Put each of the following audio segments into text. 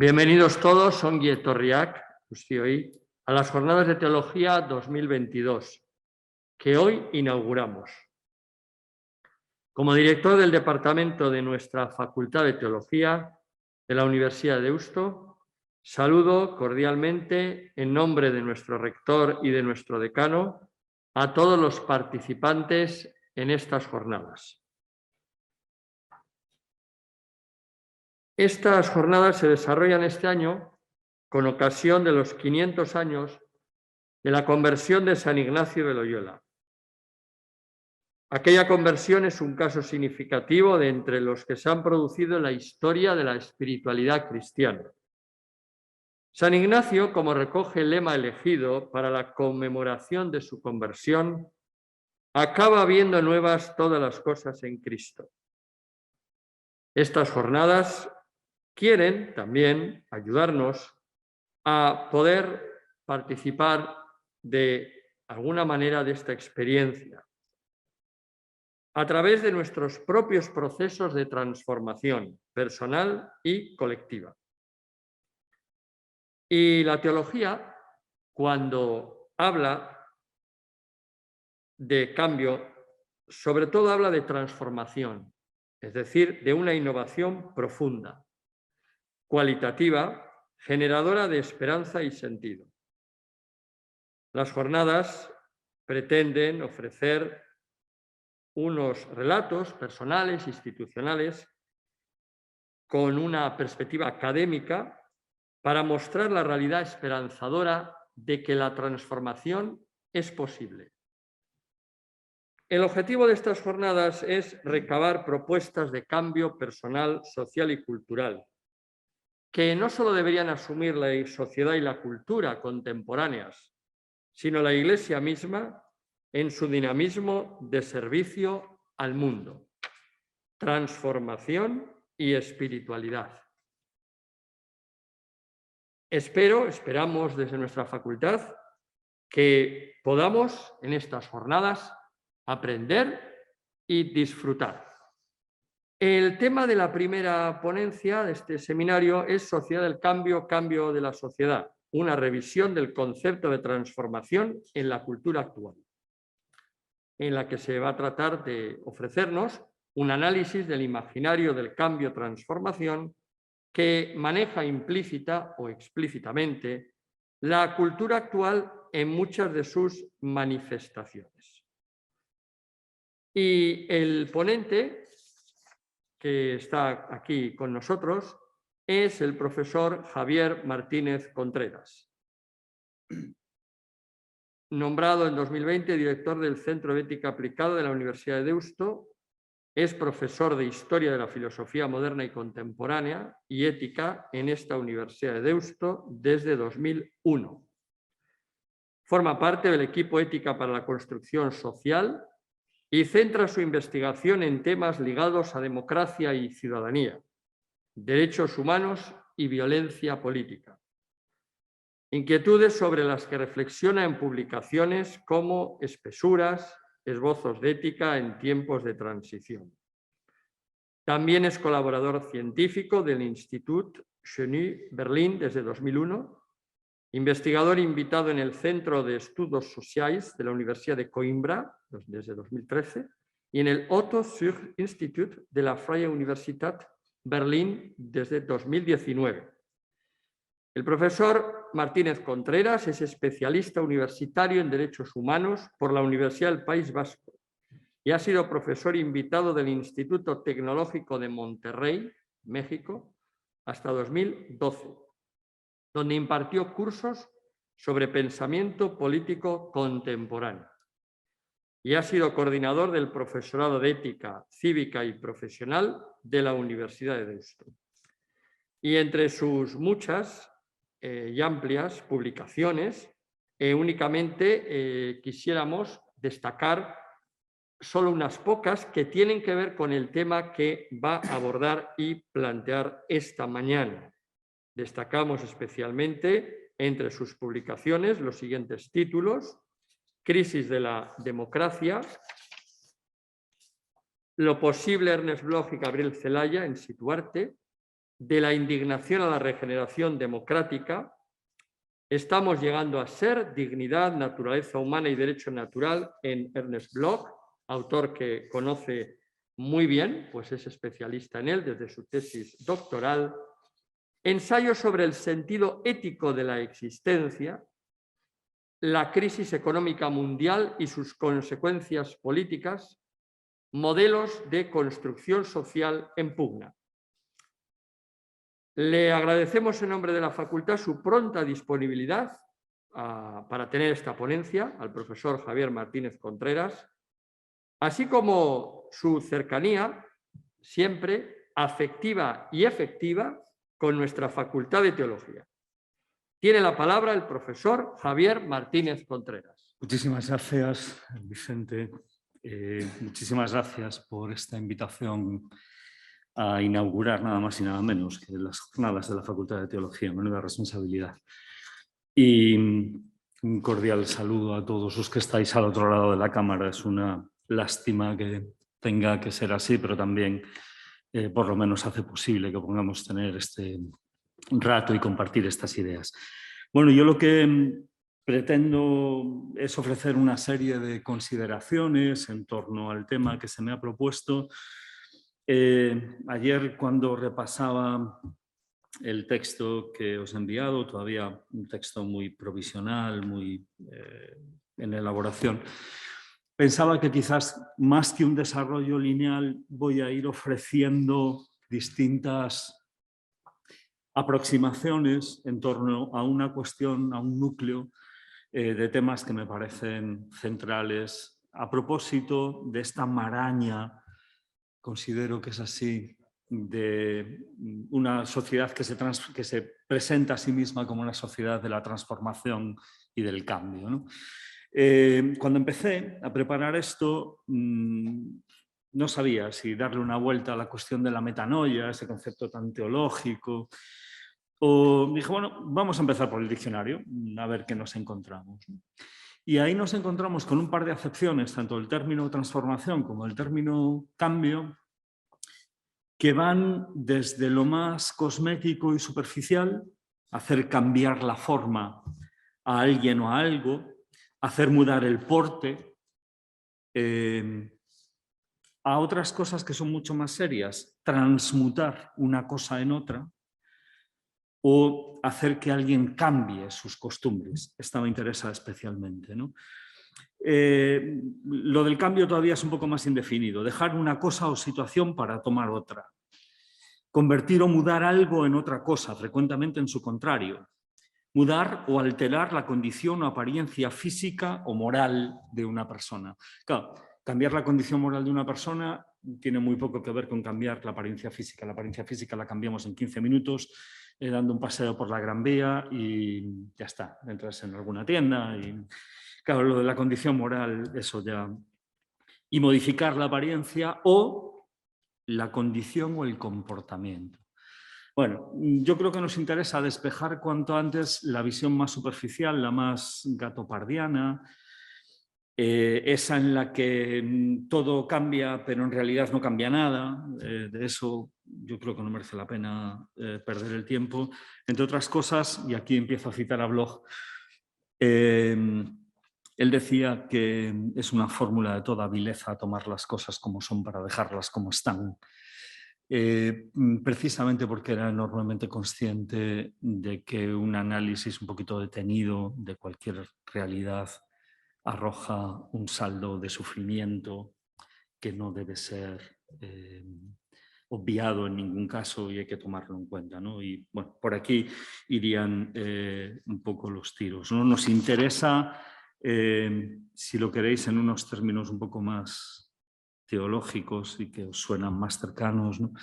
Bienvenidos todos, ongi etorriak, guztioi, a las Jornadas de Teología 2022, que hoy inauguramos. Como director del departamento de nuestra Facultad de Teología de la Universidad de Deusto, saludo cordialmente en nombre de nuestro rector y de nuestro decano a todos los participantes en estas jornadas. Estas jornadas se desarrollan este año con ocasión de los 500 años de la conversión de San Ignacio de Loyola. Aquella conversión es un caso significativo de entre los que se han producido en la historia de la espiritualidad cristiana. San Ignacio, como recoge el lema elegido para la conmemoración de su conversión, acaba viendo nuevas todas las cosas en Cristo. Estas jornadas quieren también ayudarnos a poder participar de alguna manera de esta experiencia a través de nuestros propios procesos de transformación personal y colectiva. Y la teología, cuando habla de cambio, sobre todo habla de transformación, es decir, de una innovación profunda, cualitativa, generadora de esperanza y sentido. Las jornadas pretenden ofrecer unos relatos personales, institucionales, con una perspectiva académica para mostrar la realidad esperanzadora de que la transformación es posible. El objetivo de estas jornadas es recabar propuestas de cambio personal, social y cultural, que no solo deberían asumir la sociedad y la cultura contemporáneas, sino la Iglesia misma en su dinamismo de servicio al mundo, transformación y espiritualidad. Esperamos desde nuestra facultad que podamos en estas jornadas aprender y disfrutar. El tema de la primera ponencia de este seminario es Sociedad del Cambio, Cambio de la Sociedad, una revisión del concepto de transformación en la cultura actual, en la que se va a tratar de ofrecernos un análisis del imaginario del cambio-transformación que maneja implícita o explícitamente la cultura actual en muchas de sus manifestaciones. Y el ponente que está aquí con nosotros es el profesor Javier Martínez Contreras, nombrado en 2020 director del Centro de Ética Aplicada de la Universidad de Deusto. Es profesor de Historia de la Filosofía Moderna y Contemporánea y Ética en esta Universidad de Deusto desde 2001. Forma parte del equipo Ética para la Construcción Social y centra su investigación en temas ligados a democracia y ciudadanía, derechos humanos y violencia política. Inquietudes sobre las que reflexiona en publicaciones como Espesuras, Esbozos de ética en tiempos de transición. También es colaborador científico del Institut Chenu Berlín desde 2001, investigador invitado en el Centro de Estudios Socials de la Universidad de Coimbra desde 2013 y en el Otto Suhr Institut de la Freie Universität Berlín desde 2019. El profesor Martínez Contreras es especialista universitario en Derechos Humanos por la Universidad del País Vasco y ha sido profesor invitado del Instituto Tecnológico de Monterrey, México, hasta 2012, donde impartió cursos sobre pensamiento político contemporáneo. Y ha sido coordinador del Profesorado de Ética Cívica y Profesional de la Universidad de Deusto. Y entre sus muchas y amplias publicaciones, únicamente quisiéramos destacar solo unas pocas que tienen que ver con el tema que va a abordar y plantear esta mañana. Destacamos especialmente entre sus publicaciones los siguientes títulos: Crisis de la democracia, Lo posible Ernest Bloch y Gabriel Celaya en Situarte, de la indignación a la regeneración democrática, estamos llegando a ser dignidad, naturaleza humana y derecho natural en Ernest Bloch, autor que conoce muy bien, pues es especialista en él desde su tesis doctoral. Ensayo sobre el sentido ético de la existencia, la crisis económica mundial y sus consecuencias políticas, modelos de construcción social en pugna. Le agradecemos en nombre de la facultad su pronta disponibilidad para tener esta ponencia al profesor Javier Martínez Contreras, así como su cercanía siempre afectiva y efectiva con nuestra Facultad de Teología. Tiene la palabra el profesor Javier Martínez Contreras. Muchísimas gracias, Vicente. Muchísimas gracias por esta invitación a inaugurar nada más y nada menos que las jornadas de la Facultad de Teología. Menuda responsabilidad. Y un cordial saludo a todos los que estáis al otro lado de la cámara. Es una lástima que tenga que ser así, pero también por lo menos hace posible que podamos tener este rato y compartir estas ideas. Bueno, yo lo que pretendo es ofrecer una serie de consideraciones en torno al tema que se me ha propuesto. Ayer, cuando repasaba el texto que os he enviado, todavía un texto muy provisional, muy en elaboración, pensaba que quizás más que un desarrollo lineal voy a ir ofreciendo distintas aproximaciones en torno a una cuestión, a un núcleo de temas que me parecen centrales a propósito de esta maraña, considero que es así, de una sociedad que se presenta a sí misma como una sociedad de la transformación y del cambio, ¿no? Cuando empecé a preparar esto, no sabía si darle una vuelta a la cuestión de la metanoia, ese concepto tan teológico, o dije, bueno, vamos a empezar por el diccionario, a ver qué nos encontramos. Y ahí nos encontramos con un par de acepciones, tanto el término transformación como el término cambio, que van desde lo más cosmético y superficial, hacer cambiar la forma a alguien o a algo, hacer mudar el porte, a otras cosas que son mucho más serias, transmutar una cosa en otra, o hacer que alguien cambie sus costumbres. Esta me interesa especialmente, ¿no? Lo del cambio todavía es un poco más indefinido. Dejar una cosa o situación para tomar otra. Convertir o mudar algo en otra cosa, frecuentemente en su contrario. Mudar o alterar la condición o apariencia física o moral de una persona. Claro, cambiar la condición moral de una persona tiene muy poco que ver con cambiar la apariencia física. La apariencia física la cambiamos en 15 minutos, dando un paseo por la Gran Vía y ya está. Entras en alguna tienda y... Claro, lo de la condición moral, eso ya. Y modificar la apariencia o la condición o el comportamiento. Bueno, yo creo que nos interesa despejar cuanto antes la visión más superficial, la más gatopardiana, esa en la que todo cambia, pero en realidad no cambia nada. De eso yo creo que no merece la pena perder el tiempo. Entre otras cosas, y aquí empiezo a citar a Bloch, él decía que es una fórmula de toda vileza tomar las cosas como son para dejarlas como están. Precisamente porque era enormemente consciente de que un análisis un poquito detenido de cualquier realidad arroja un saldo de sufrimiento que no debe ser obviado en ningún caso y hay que tomarlo en cuenta, ¿no? Y bueno, por aquí irían un poco los tiros, ¿no? Nos interesa, si lo queréis en unos términos un poco más teológicos y que os suenan más cercanos, ¿no?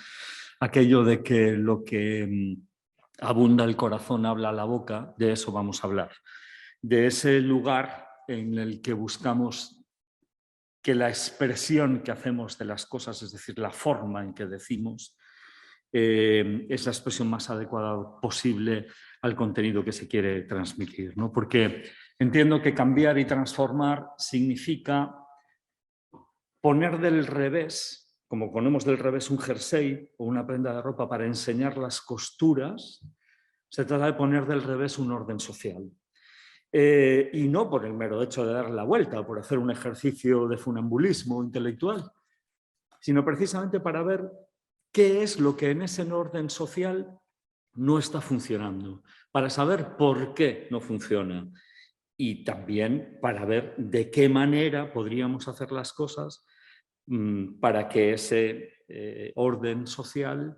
Aquello de que lo que abunda el corazón habla la boca, de eso vamos a hablar. De ese lugar en el que buscamos que la expresión que hacemos de las cosas, es decir, la forma en que decimos, es la expresión más adecuada posible al contenido que se quiere transmitir, ¿no? Porque entiendo que cambiar y transformar significa poner del revés como ponemos del revés un jersey o una prenda de ropa para enseñar las costuras, se trata de poner del revés un orden social. Y no por el mero hecho de darle la vuelta o por hacer un ejercicio de funambulismo intelectual, sino precisamente para ver qué es lo que en ese orden social no está funcionando, para saber por qué no funciona y también para ver de qué manera podríamos hacer las cosas para que ese orden social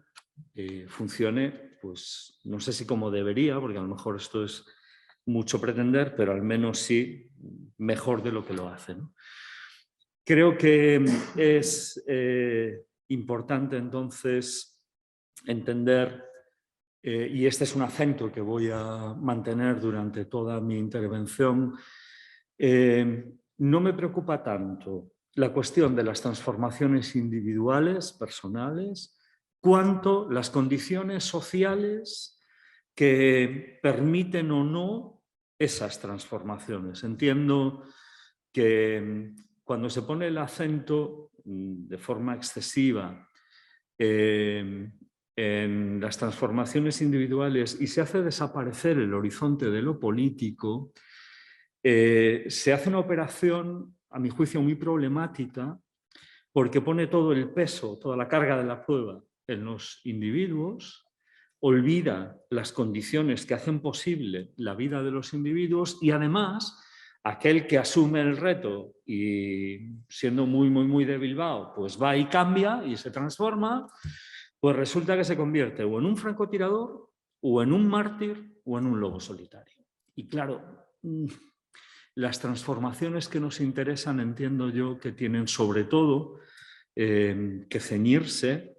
funcione, pues no sé si como debería, porque a lo mejor esto es mucho pretender, pero al menos sí mejor de lo que lo hace, ¿no? Creo que es importante entonces entender, y este es un acento que voy a mantener durante toda mi intervención, no me preocupa tanto la cuestión de las transformaciones individuales, personales, cuanto las condiciones sociales que permiten o no esas transformaciones. Entiendo que cuando se pone el acento de forma excesiva en las transformaciones individuales y se hace desaparecer el horizonte de lo político, se hace una operación, a mi juicio, muy problemática porque pone todo el peso, toda la carga de la prueba en los individuos, olvida las condiciones que hacen posible la vida de los individuos y además aquel que asume el reto y siendo muy de Bilbao, pues va y cambia y se transforma, pues resulta que se convierte o en un francotirador o en un mártir o en un lobo solitario. Y claro, las transformaciones que nos interesan, entiendo yo, que tienen sobre todo que ceñirse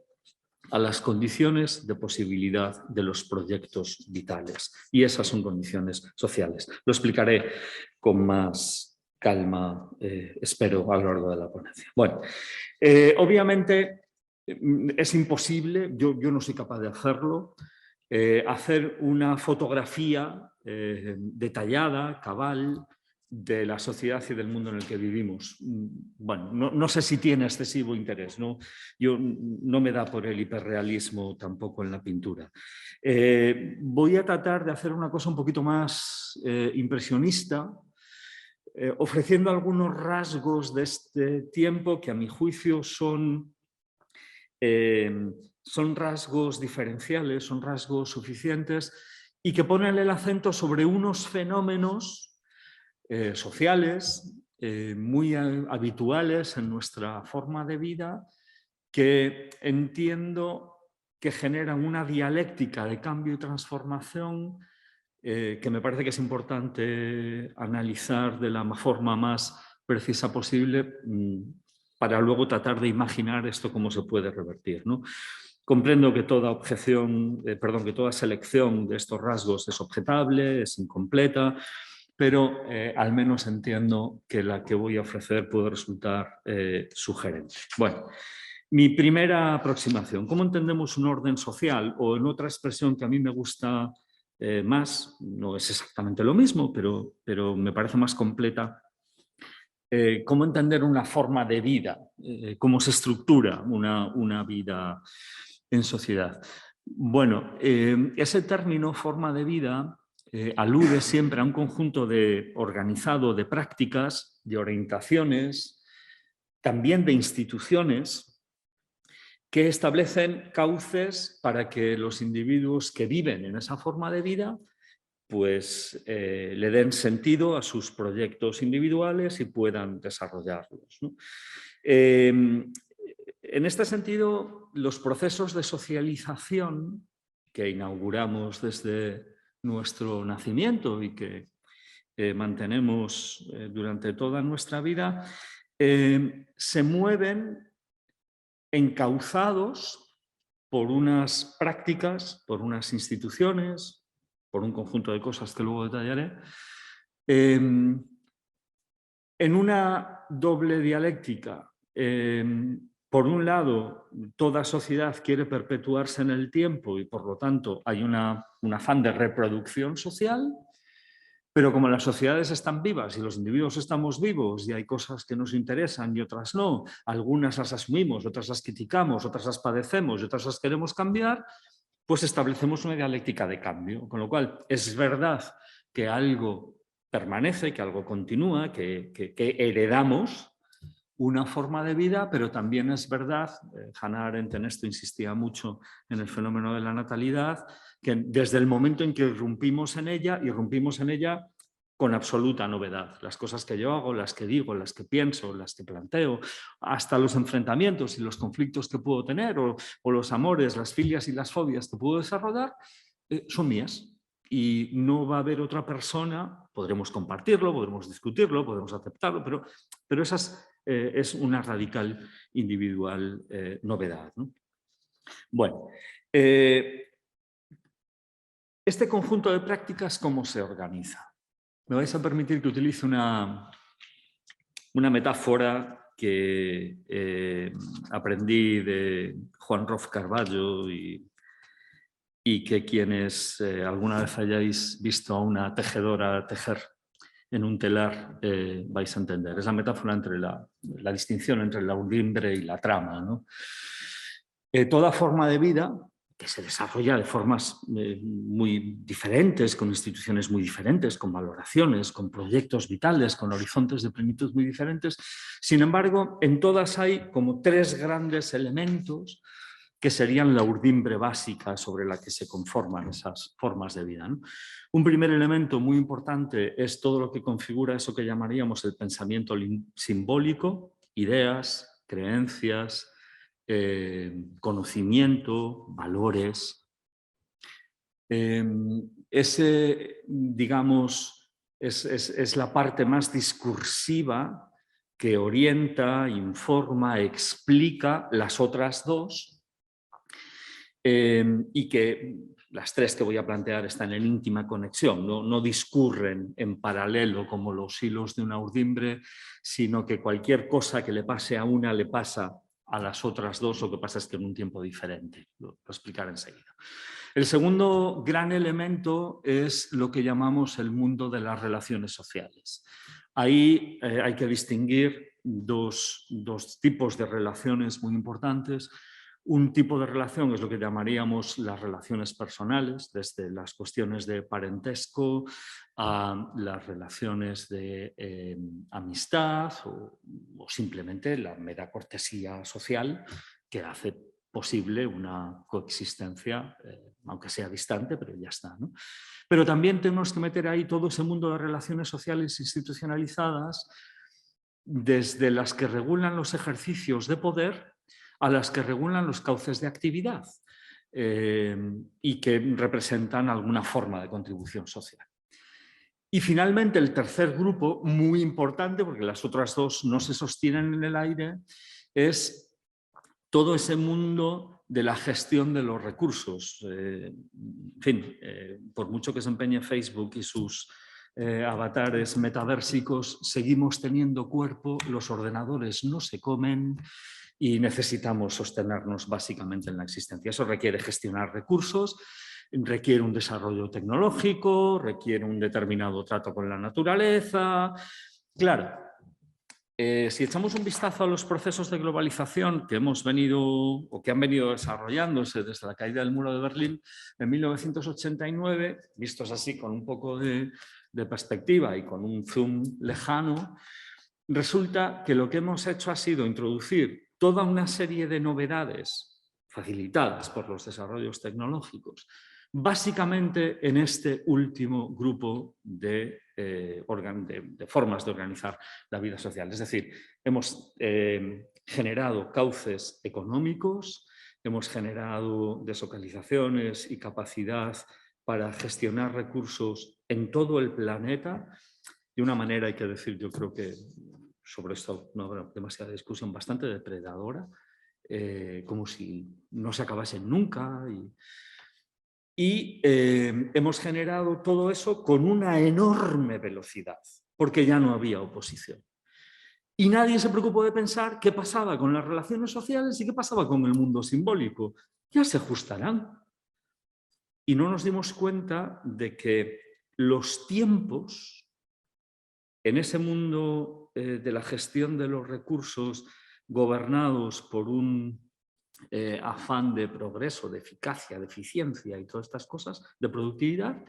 a las condiciones de posibilidad de los proyectos vitales. Y esas son condiciones sociales. Lo explicaré con más calma, espero, a lo largo de la ponencia. Bueno, obviamente es imposible, yo no soy capaz de hacerlo, hacer una fotografía detallada, cabal, de la sociedad y del mundo en el que vivimos. Bueno, no sé si tiene excesivo interés, ¿no? Yo no me da por el hiperrealismo tampoco en la pintura. Voy a tratar de hacer una cosa un poquito más impresionista, ofreciendo algunos rasgos de este tiempo que a mi juicio son rasgos diferenciales, son rasgos suficientes y que ponen el acento sobre unos fenómenos sociales muy habituales en nuestra forma de vida que entiendo que generan una dialéctica de cambio y transformación que me parece que es importante analizar de la forma más precisa posible para luego tratar de imaginar esto cómo se puede revertir, ¿no? Comprendo que toda objeción, que toda selección de estos rasgos es objetable, es incompleta, pero al menos entiendo que la que voy a ofrecer puede resultar sugerente. Bueno, mi primera aproximación, ¿cómo entendemos un orden social? O en otra expresión que a mí me gusta más, no es exactamente lo mismo, pero me parece más completa, ¿cómo entender una forma de vida? ¿Cómo se estructura una vida en sociedad? Bueno, ese término forma de vida alude siempre a un conjunto organizado de prácticas, de orientaciones, también de instituciones que establecen cauces para que los individuos que viven en esa forma de vida pues le den sentido a sus proyectos individuales y puedan desarrollarlos, ¿no? En este sentido, los procesos de socialización que inauguramos desde nuestro nacimiento y que mantenemos durante toda nuestra vida, se mueven encauzados por unas prácticas, por unas instituciones, por un conjunto de cosas que luego detallaré, en una doble dialéctica. Por un lado, toda sociedad quiere perpetuarse en el tiempo y por lo tanto hay un afán de reproducción social, Pero como las sociedades están vivas y los individuos estamos vivos y hay cosas que nos interesan y otras no, algunas las asumimos, otras las criticamos, otras las padecemos y otras las queremos cambiar, pues establecemos una dialéctica de cambio. Con lo cual, es verdad que algo permanece, que algo continúa, que heredamos una forma de vida, pero también es verdad, Hannah Arendt en esto insistía mucho en el fenómeno de la natalidad, que desde el momento en que irrumpimos en ella con absoluta novedad. Las cosas que yo hago, las que digo, las que pienso, las que planteo, hasta los enfrentamientos y los conflictos que puedo tener, o los amores, las filias y las fobias que puedo desarrollar, son mías. Y no va a haber otra persona, podremos compartirlo, podremos discutirlo, podremos aceptarlo, pero esas es una radical individual novedad, ¿no? Bueno, este conjunto de prácticas, ¿cómo se organiza? Me vais a permitir que utilice una metáfora que aprendí de Juan Rof Carballo y que quienes alguna vez hayáis visto a una tejedora tejer en un telar vais a entender. Es la metáfora entre la distinción entre la urdimbre y la trama, ¿no? Toda forma de vida que se desarrolla de formas muy diferentes, con instituciones muy diferentes, con valoraciones, con proyectos vitales, con horizontes de plenitud muy diferentes. Sin embargo, en todas hay como tres grandes elementos que serían la urdimbre básica sobre la que se conforman esas formas de vida, ¿no? Un primer elemento muy importante es todo lo que configura eso que llamaríamos el pensamiento simbólico, ideas, creencias, conocimiento, valores. Ese, digamos, es la parte más discursiva que orienta, informa, explica las otras dos, y que las tres que voy a plantear están en íntima conexión, no discurren en paralelo como los hilos de una urdimbre, sino que cualquier cosa que le pase a una le pasa a las otras dos, lo que pasa es que en un tiempo diferente. Lo explicaré enseguida. El segundo gran elemento es lo que llamamos el mundo de las relaciones sociales. Ahí hay que distinguir dos tipos de relaciones muy importantes. Un tipo de relación es lo que llamaríamos las relaciones personales, desde las cuestiones de parentesco a las relaciones de amistad o simplemente la mera cortesía social que hace posible una coexistencia, aunque sea distante, pero ya está, ¿no? Pero también tenemos que meter ahí todo ese mundo de relaciones sociales institucionalizadas, desde las que regulan los ejercicios de poder a las que regulan los cauces de actividad y que representan alguna forma de contribución social. Y finalmente el tercer grupo, muy importante, porque las otras dos no se sostienen en el aire, es todo ese mundo de la gestión de los recursos. En fin, por mucho que se empeñe Facebook y sus avatares metaversicos, seguimos teniendo cuerpo, los ordenadores no se comen y necesitamos sostenernos básicamente en la existencia. Eso requiere gestionar recursos, requiere un desarrollo tecnológico, requiere un determinado trato con la naturaleza. Claro, si echamos un vistazo a los procesos de globalización que hemos venido o que han venido desarrollándose desde la caída del muro de Berlín en 1989, vistos así con un poco de perspectiva y con un zoom lejano, resulta que lo que hemos hecho ha sido introducir toda una serie de novedades facilitadas por los desarrollos tecnológicos, básicamente en este último grupo de formas de organizar la vida social. Es decir, hemos generado cauces económicos, hemos generado deslocalizaciones y capacidad para gestionar recursos en todo el planeta de una manera, hay que decir, yo creo que sobre esto no habrá demasiada discusión, bastante depredadora, como si no se acabasen nunca. Y hemos generado todo eso con una enorme velocidad, porque ya no había oposición. Y nadie se preocupó de pensar qué pasaba con las relaciones sociales y qué pasaba con el mundo simbólico. Ya se ajustarán. Y no nos dimos cuenta de que los tiempos en ese mundo de la gestión de los recursos gobernados por un afán de progreso, de eficacia, de eficiencia y todas estas cosas, de productividad,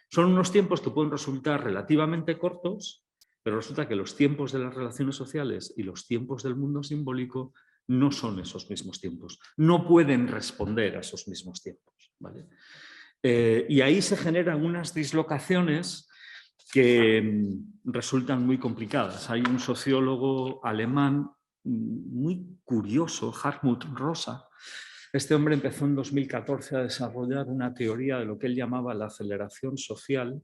son unos tiempos que pueden resultar relativamente cortos, pero resulta que los tiempos de las relaciones sociales y los tiempos del mundo simbólico no son esos mismos tiempos, no pueden responder a esos mismos tiempos, ¿vale? Y ahí se generan unas dislocaciones que resultan muy complicadas. Hay un sociólogo alemán muy curioso, Hartmut Rosa. Este hombre empezó en 2014 a desarrollar una teoría de lo que él llamaba la aceleración social,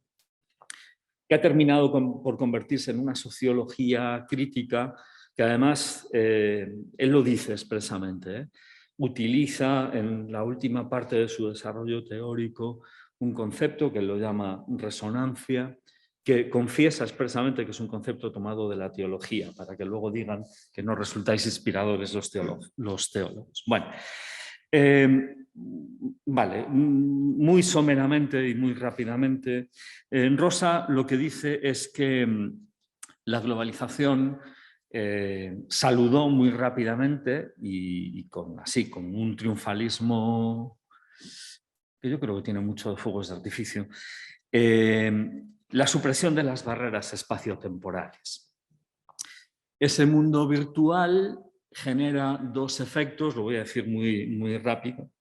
que ha terminado por convertirse en una sociología crítica, que además, él lo dice expresamente, utiliza en la última parte de su desarrollo teórico un concepto que lo llama resonancia, que confiesa expresamente que es un concepto tomado de la teología, para que luego digan que no resultáis inspiradores los teólogos. Bueno, vale, muy someramente y muy rápidamente, Rosa lo que dice es que la globalización saludó muy rápidamente y así, con un triunfalismo que yo creo que tiene mucho de fuegos de artificio, la supresión de las barreras espaciotemporales. Ese mundo virtual genera dos efectos, lo voy a decir muy rápido.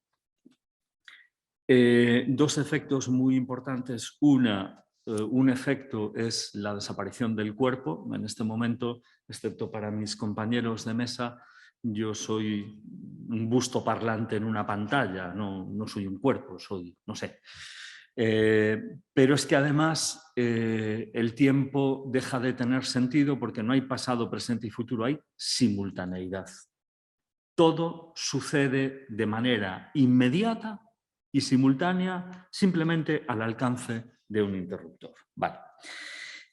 Dos efectos muy importantes. Un efecto es la desaparición del cuerpo. En este momento, excepto para mis compañeros de mesa, yo soy un busto parlante en una pantalla, no soy un cuerpo, soy, no sé. Pero es que además el tiempo deja de tener sentido porque no hay pasado, presente y futuro, hay simultaneidad. Todo sucede de manera inmediata y simultánea, simplemente al alcance de un interruptor. Vale.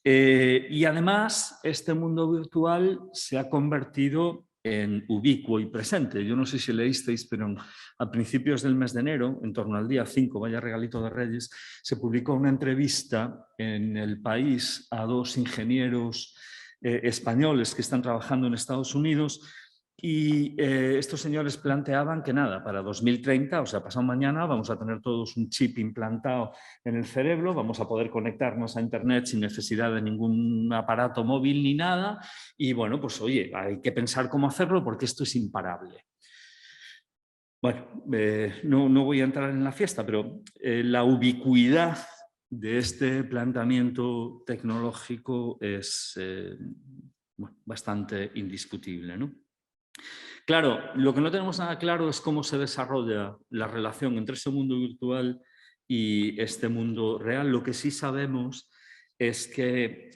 Y además, este mundo virtual se ha convertido en ubicuo y presente. Yo no sé si leísteis, pero a principios del mes de enero, en torno al día 5, vaya regalito de Reyes, se publicó una entrevista en El País a dos ingenieros españoles que están trabajando en Estados Unidos. Y estos señores planteaban que nada, para 2030, o sea, pasado mañana, vamos a tener todos un chip implantado en el cerebro, vamos a poder conectarnos a Internet sin necesidad de ningún aparato móvil ni nada. Y bueno, pues oye, hay que pensar cómo hacerlo porque esto es imparable. Bueno, no voy a entrar en la fiesta, pero la ubicuidad de este planteamiento tecnológico es bueno, bastante indiscutible, ¿no? Claro, lo que no tenemos nada claro es cómo se desarrolla la relación entre ese mundo virtual y este mundo real. Lo que sí sabemos es que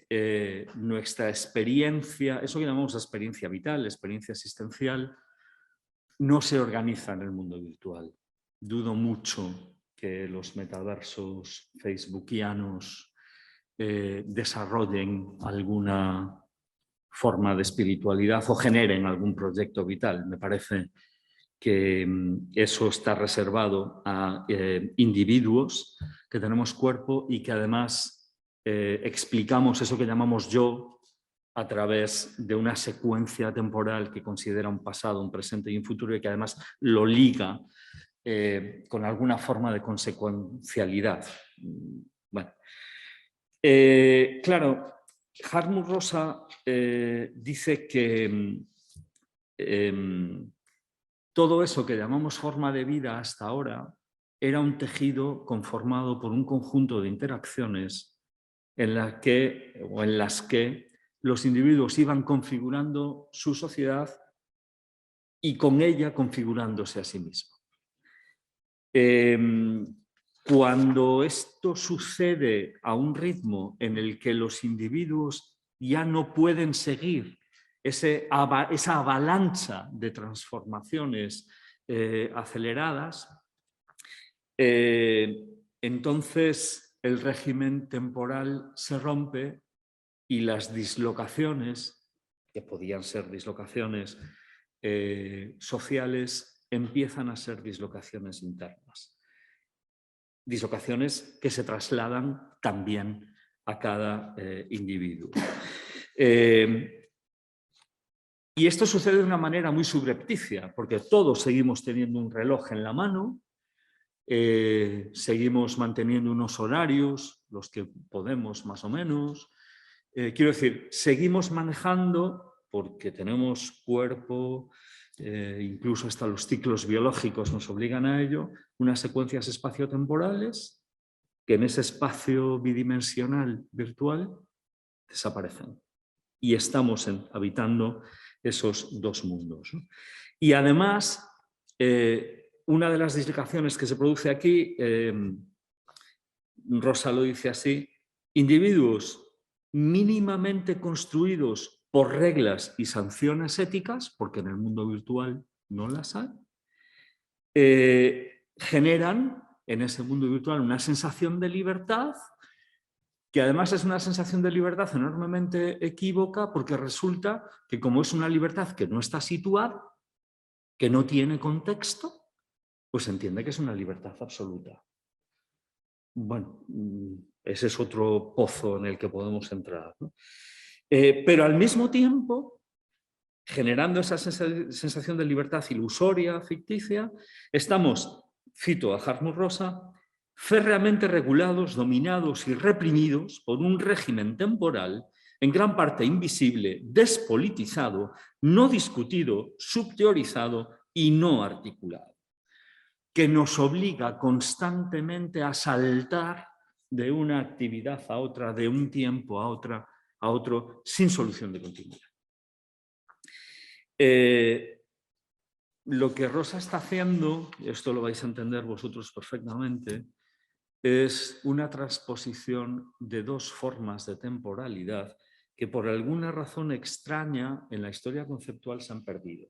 nuestra experiencia, eso que llamamos experiencia vital, experiencia existencial, no se organiza en el mundo virtual. Dudo mucho que los metaversos facebookianos desarrollen alguna forma de espiritualidad o generen algún proyecto vital. Me parece que eso está reservado a individuos que tenemos cuerpo y que además explicamos eso que llamamos yo a través de una secuencia temporal que considera un pasado, un presente y un futuro y que además lo liga con alguna forma de consecuencialidad. Bueno, claro, Hartmut Rosa dice que todo eso que llamamos forma de vida hasta ahora era un tejido conformado por un conjunto de interacciones en las que los individuos iban configurando su sociedad y con ella configurándose a sí mismos. Cuando esto sucede a un ritmo en el que los individuos ya no pueden seguir esa avalancha de transformaciones aceleradas, entonces el régimen temporal se rompe y las dislocaciones, que podían ser dislocaciones sociales, empiezan a ser dislocaciones internas. dislocaciones que se trasladan también a cada individuo. Y esto sucede de una manera muy subrepticia, porque todos seguimos teniendo un reloj en la mano, seguimos manteniendo unos horarios, los que podemos más o menos. Quiero decir, seguimos manejando, porque tenemos cuerpo, incluso hasta los ciclos biológicos nos obligan a ello, unas secuencias espaciotemporales que en ese espacio bidimensional virtual desaparecen. Y estamos habitando esos dos mundos, ¿no? Y además, una de las dislocaciones que se produce aquí, Rosa lo dice así, individuos mínimamente construidos por reglas y sanciones éticas, porque en el mundo virtual no las hay, generan en ese mundo virtual una sensación de libertad, que además es una sensación de libertad enormemente equívoca, porque resulta que como es una libertad que no está situada, que no tiene contexto, pues se entiende que es una libertad absoluta. Bueno, ese es otro pozo en el que podemos entrar, ¿no? Pero al mismo tiempo, generando esa sensación de libertad ilusoria, ficticia, estamos, cito a Hartmut Rosa, férreamente regulados, dominados y reprimidos por un régimen temporal en gran parte invisible, despolitizado, no discutido, subteorizado y no articulado, que nos obliga constantemente a saltar de una actividad a otra, de un tiempo a otro, sin solución de continuidad. Lo que Rosa está haciendo, y esto lo vais a entender vosotros perfectamente, es una transposición de dos formas de temporalidad que por alguna razón extraña en la historia conceptual se han perdido.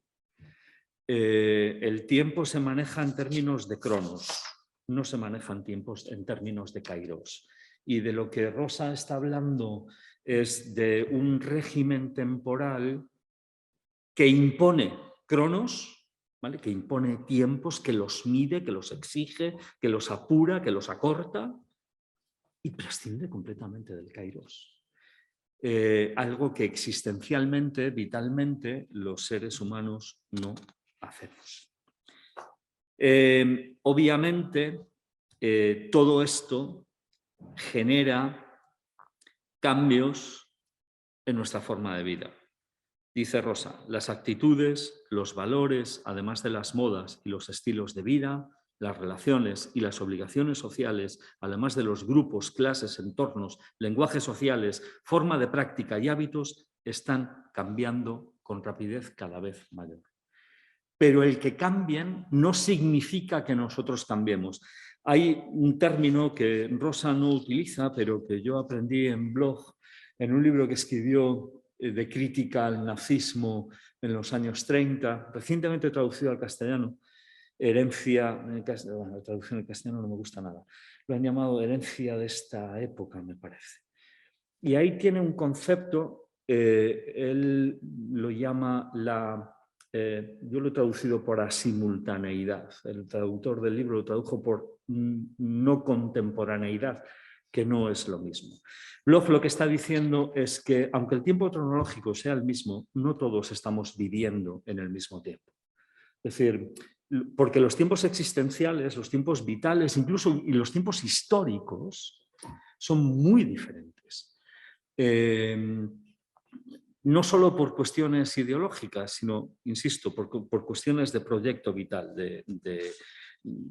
El tiempo se maneja en términos de cronos, no se maneja en términos de kairos. Y de lo que Rosa está hablando es de un régimen temporal que impone cronos, ¿vale? Que impone tiempos, que los mide, que los exige, que los apura, que los acorta y prescinde completamente del kairos. Algo que existencialmente, vitalmente, los seres humanos no hacemos. Obviamente, todo esto genera cambios en nuestra forma de vida. Dice Rosa, las actitudes, los valores, además de las modas y los estilos de vida, las relaciones y las obligaciones sociales, además de los grupos, clases, entornos, lenguajes sociales, forma de práctica y hábitos, están cambiando con rapidez cada vez mayor. Pero el que cambien no significa que nosotros cambiemos. Hay un término que Rosa no utiliza, pero que yo aprendí en blog, en un libro que escribió de crítica al nazismo en los años 30, recientemente traducido al castellano, herencia, bueno, la traducción al castellano no me gusta nada, lo han llamado herencia de esta época, me parece. Y ahí tiene un concepto, él lo llama yo lo he traducido por asimultaneidad, el traductor del libro lo tradujo por no contemporaneidad, que no es lo mismo. Bloch lo que está diciendo es que, aunque el tiempo cronológico sea el mismo, no todos estamos viviendo en el mismo tiempo. Es decir, porque los tiempos existenciales, los tiempos vitales, incluso y los tiempos históricos, son muy diferentes. No solo por cuestiones ideológicas, sino, insisto, por cuestiones de proyecto vital, de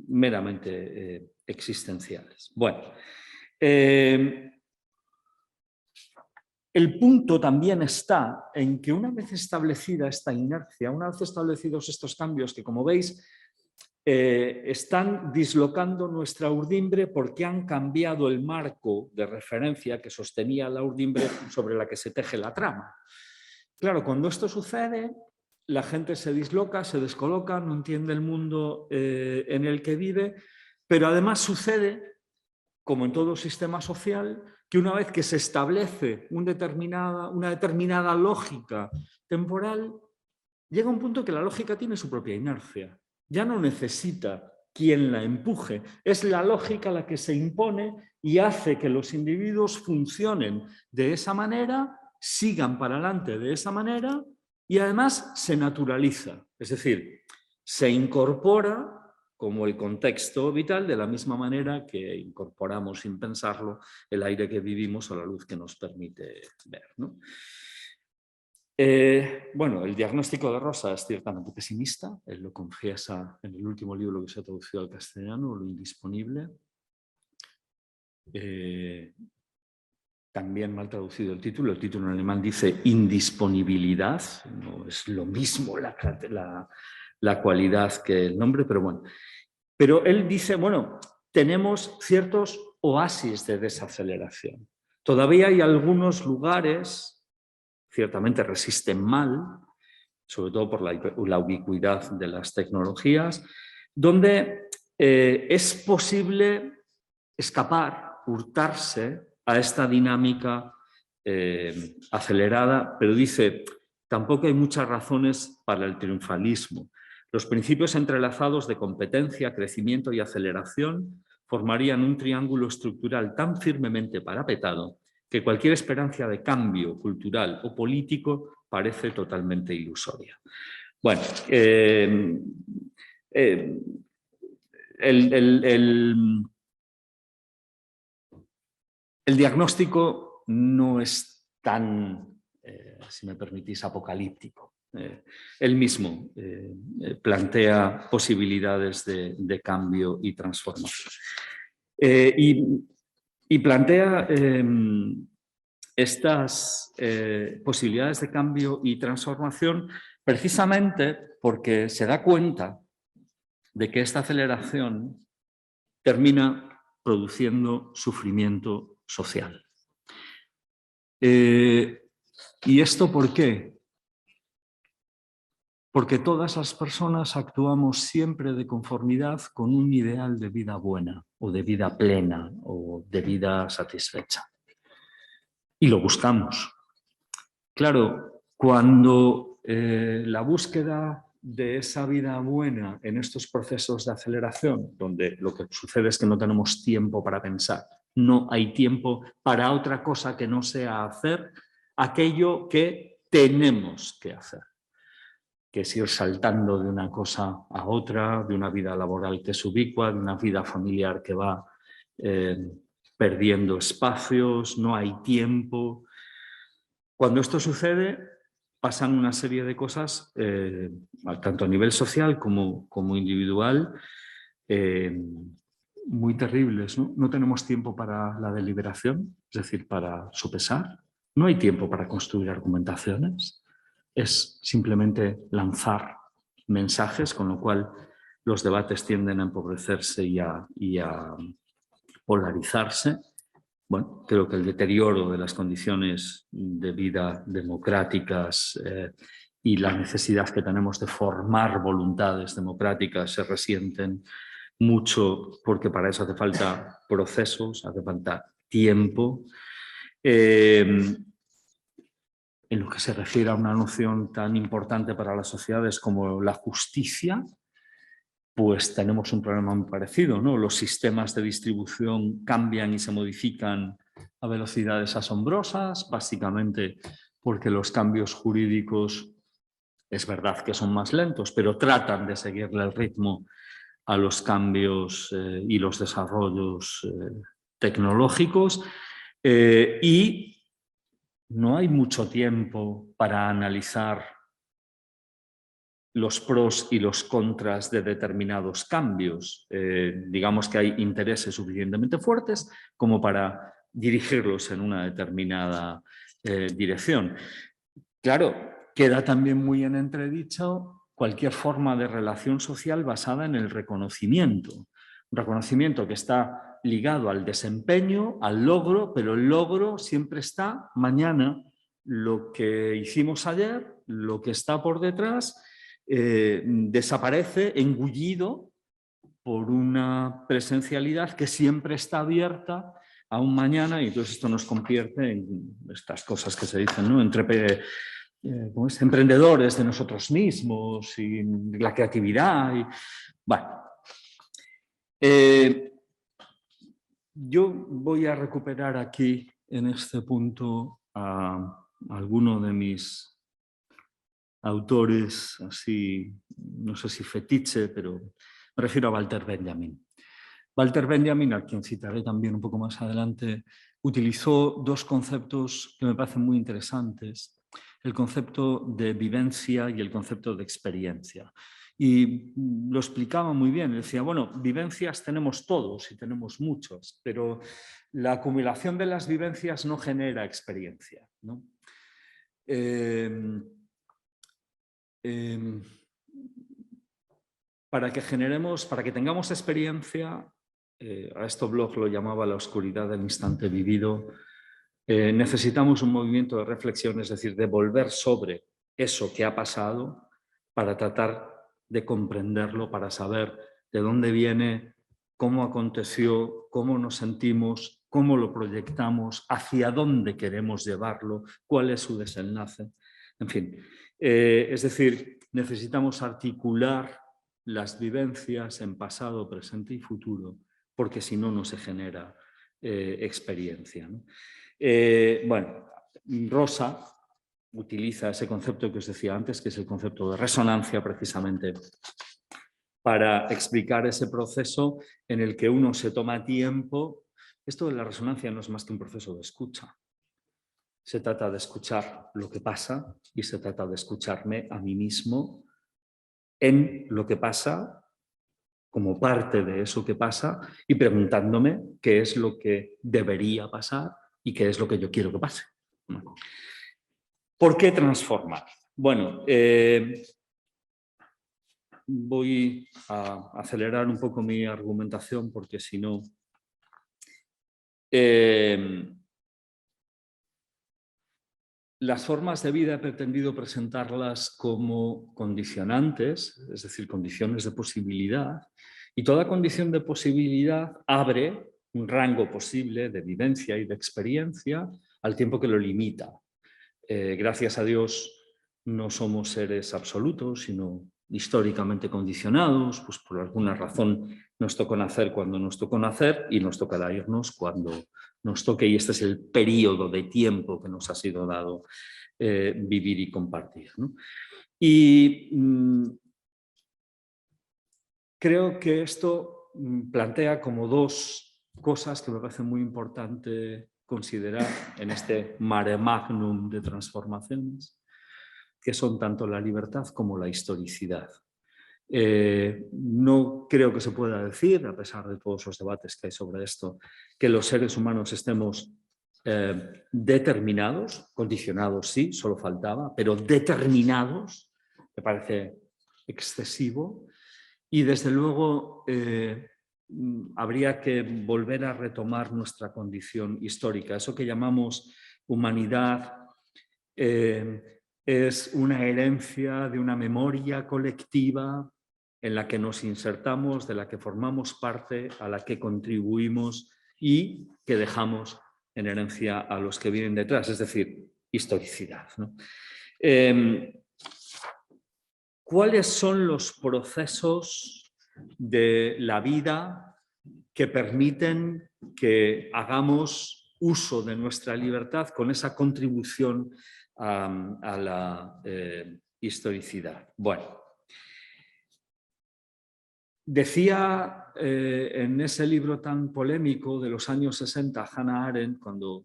meramente existenciales. Bueno, el punto también está en que una vez establecida esta inercia, una vez establecidos estos cambios que, como veis, están dislocando nuestra urdimbre porque han cambiado el marco de referencia que sostenía la urdimbre sobre la que se teje la trama. Claro, cuando esto sucede, la gente se disloca, se descoloca, no entiende el mundo en el que vive, pero además sucede, como en todo sistema social, que una vez que se establece una determinada lógica temporal, llega un punto que la lógica tiene su propia inercia. Ya no necesita quien la empuje. Es la lógica la que se impone y hace que los individuos funcionen de esa manera, sigan para adelante de esa manera y además se naturaliza. Es decir, se incorpora como el contexto vital de la misma manera que incorporamos sin pensarlo el aire que vivimos o la luz que nos permite ver, ¿no? Bueno, el diagnóstico de Rosa es ciertamente pesimista, él lo confiesa en el último libro que se ha traducido al castellano, Lo indisponible. También mal traducido el título en alemán dice indisponibilidad, no es lo mismo la cualidad que el nombre, pero bueno. Pero él dice, bueno, tenemos ciertos oasis de desaceleración. Todavía hay algunos lugares, ciertamente resisten mal, sobre todo por la ubicuidad de las tecnologías, donde es posible escapar, hurtarse a esta dinámica acelerada, pero dice, tampoco hay muchas razones para el triunfalismo. Los principios entrelazados de competencia, crecimiento y aceleración formarían un triángulo estructural tan firmemente parapetado que cualquier esperanza de cambio cultural o político parece totalmente ilusoria. Bueno, el diagnóstico no es tan, si me permitís, apocalíptico. Él mismo plantea posibilidades de cambio y transformación. Y plantea estas posibilidades de cambio y transformación precisamente porque se da cuenta de que esta aceleración termina produciendo sufrimiento social. ¿Y esto por qué? Porque todas las personas actuamos siempre de conformidad con un ideal de vida buena, o de vida plena, o de vida satisfecha. Y lo buscamos. Claro, cuando la búsqueda de esa vida buena en estos procesos de aceleración, donde lo que sucede es que no tenemos tiempo para pensar, no hay tiempo para otra cosa que no sea hacer aquello que tenemos que hacer, que es ir saltando de una cosa a otra, de una vida laboral que es ubicua, de una vida familiar que va perdiendo espacios, no hay tiempo. Cuando esto sucede, pasan una serie de cosas, tanto a nivel social como individual, muy terribles, ¿no? No tenemos tiempo para la deliberación, es decir, para sopesar. No hay tiempo para construir argumentaciones. Es simplemente lanzar mensajes, con lo cual los debates tienden a empobrecerse y a polarizarse. Bueno, creo que el deterioro de las condiciones de vida democráticas y la necesidad que tenemos de formar voluntades democráticas se resienten mucho porque para eso hace falta procesos, hace falta tiempo. En lo que se refiere a una noción tan importante para las sociedades como la justicia, pues tenemos un problema muy parecido, ¿no? Los sistemas de distribución cambian y se modifican a velocidades asombrosas, básicamente porque los cambios jurídicos es verdad que son más lentos, pero tratan de seguirle el ritmo a los cambios y los desarrollos tecnológicos y no hay mucho tiempo para analizar los pros y los contras de determinados cambios. Digamos que hay intereses suficientemente fuertes como para dirigirlos en una determinada dirección. Claro, queda también muy en entredicho cualquier forma de relación social basada en el reconocimiento. Un reconocimiento que está ligado al desempeño, al logro, pero el logro siempre está mañana. Lo que hicimos ayer, lo que está por detrás, desaparece engullido por una presencialidad que siempre está abierta a un mañana y entonces esto nos convierte en estas cosas que se dicen, ¿no? Emprendedores de nosotros mismos y la creatividad. Bueno, Yo voy a recuperar aquí, en este punto, a alguno de mis autores, así, no sé si fetiche, pero me refiero a Walter Benjamin. Walter Benjamin, a quien citaré también un poco más adelante, utilizó dos conceptos que me parecen muy interesantes: el concepto de vivencia y el concepto de experiencia. Y lo explicaba muy bien, decía, bueno, vivencias tenemos todos y tenemos muchos, pero la acumulación de las vivencias no genera experiencia, ¿no? Para que tengamos experiencia, a esto Bloch lo llamaba la oscuridad del instante vivido, necesitamos un movimiento de reflexión, es decir, de volver sobre eso que ha pasado para tratar de comprenderlo, para saber de dónde viene, cómo aconteció, cómo nos sentimos, cómo lo proyectamos, hacia dónde queremos llevarlo, cuál es su desenlace. En fin, es decir, necesitamos articular las vivencias en pasado, presente y futuro, porque si no, no se genera experiencia, ¿no? Bueno, Rosa utiliza ese concepto que os decía antes, que es el concepto de resonancia, precisamente para explicar ese proceso en el que uno se toma tiempo. Esto de la resonancia no es más que un proceso de escucha. Se trata de escuchar lo que pasa y se trata de escucharme a mí mismo en lo que pasa, como parte de eso que pasa, y preguntándome qué es lo que debería pasar y qué es lo que yo quiero que pase. ¿Por qué transformar? Bueno, voy a acelerar un poco mi argumentación porque si no... Las formas de vida he pretendido presentarlas como condicionantes, es decir, condiciones de posibilidad, y toda condición de posibilidad abre un rango posible de vivencia y de experiencia al tiempo que lo limita. Gracias a Dios no somos seres absolutos, sino históricamente condicionados, pues por alguna razón nos tocó nacer cuando nos tocó nacer y nos tocará irnos cuando nos toque, y este es el periodo de tiempo que nos ha sido dado vivir y compartir, ¿no? Y creo que esto plantea como dos cosas que me parece muy importante considerar en este mare magnum de transformaciones, que son tanto la libertad como la historicidad. No creo que se pueda decir, a pesar de todos los debates que hay sobre esto, que los seres humanos estemos determinados, condicionados sí, solo faltaba, pero determinados, me parece excesivo. Y desde luego habría que volver a retomar nuestra condición histórica. Eso que llamamos humanidad es una herencia de una memoria colectiva en la que nos insertamos, de la que formamos parte, a la que contribuimos y que dejamos en herencia a los que vienen detrás, es decir, historicidad, ¿no? ¿Cuáles son los procesos de la vida que permiten que hagamos uso de nuestra libertad con esa contribución a la historicidad? Bueno, decía en ese libro tan polémico de los años 60 Hannah Arendt, cuando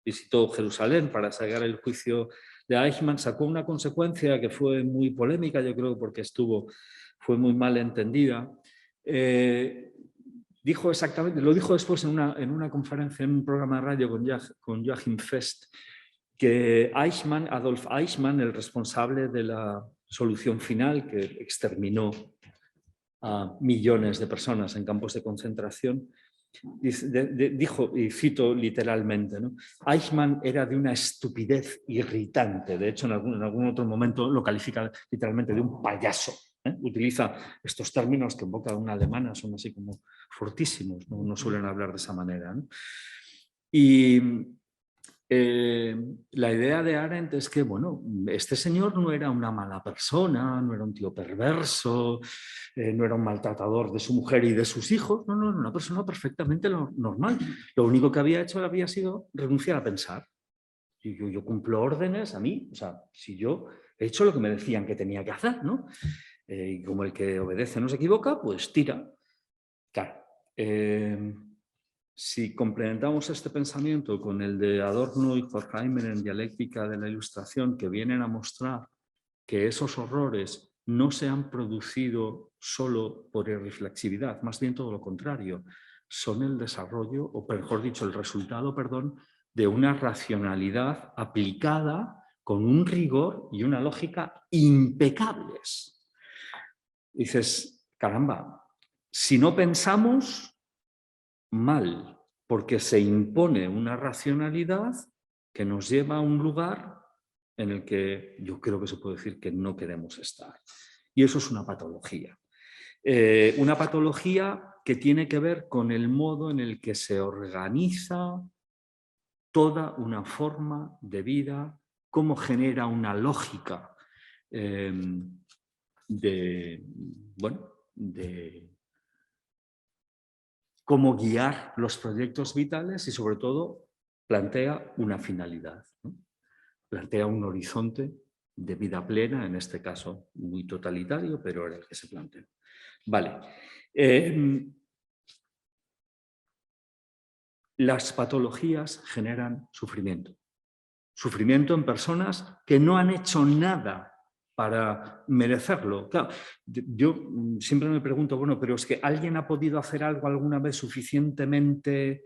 visitó Jerusalén para sacar el juicio de Eichmann, sacó una consecuencia que fue muy polémica, yo creo, porque fue muy mal entendida. Dijo exactamente, lo dijo después en una conferencia, en un programa de radio con Joachim Fest, que Adolf Eichmann, el responsable de la solución final que exterminó a millones de personas en campos de concentración, dijo, y cito literalmente, ¿no? Eichmann era de una estupidez irritante. De hecho, en algún otro momento lo califica literalmente de un payaso. Utiliza estos términos que en boca de una alemana son así como fortísimos, no suelen hablar de esa manera, ¿no? Y La idea de Arendt es que, bueno, este señor no era una mala persona, no era un tío perverso, no era un maltratador de su mujer y de sus hijos, no, no, era una persona perfectamente normal. Lo único que había hecho había sido renunciar a pensar. Yo cumplo órdenes a mí, o sea, si yo he hecho lo que me decían que tenía que hacer, ¿no? Y como el que obedece no se equivoca, pues tira. Claro. Si complementamos este pensamiento con el de Adorno y Horkheimer en Dialéctica de la Ilustración, que vienen a mostrar que esos horrores no se han producido solo por irreflexividad, más bien todo lo contrario, son el desarrollo, o mejor dicho, el resultado, perdón, de una racionalidad aplicada con un rigor y una lógica impecables. Dices, caramba, si no pensamos, mal, porque se impone una racionalidad que nos lleva a un lugar en el que yo creo que se puede decir que no queremos estar. Y eso es una patología. Una patología que tiene que ver con el modo en el que se organiza toda una forma de vida, cómo genera una lógica de cómo guiar los proyectos vitales y sobre todo plantea una finalidad, ¿no? Plantea un horizonte de vida plena, en este caso muy totalitario, pero era el que se plantea. Vale. Las patologías generan sufrimiento. Sufrimiento en personas que no han hecho nada para merecerlo. Claro, yo siempre me pregunto, bueno, pero es que ¿alguien ha podido hacer algo alguna vez suficientemente,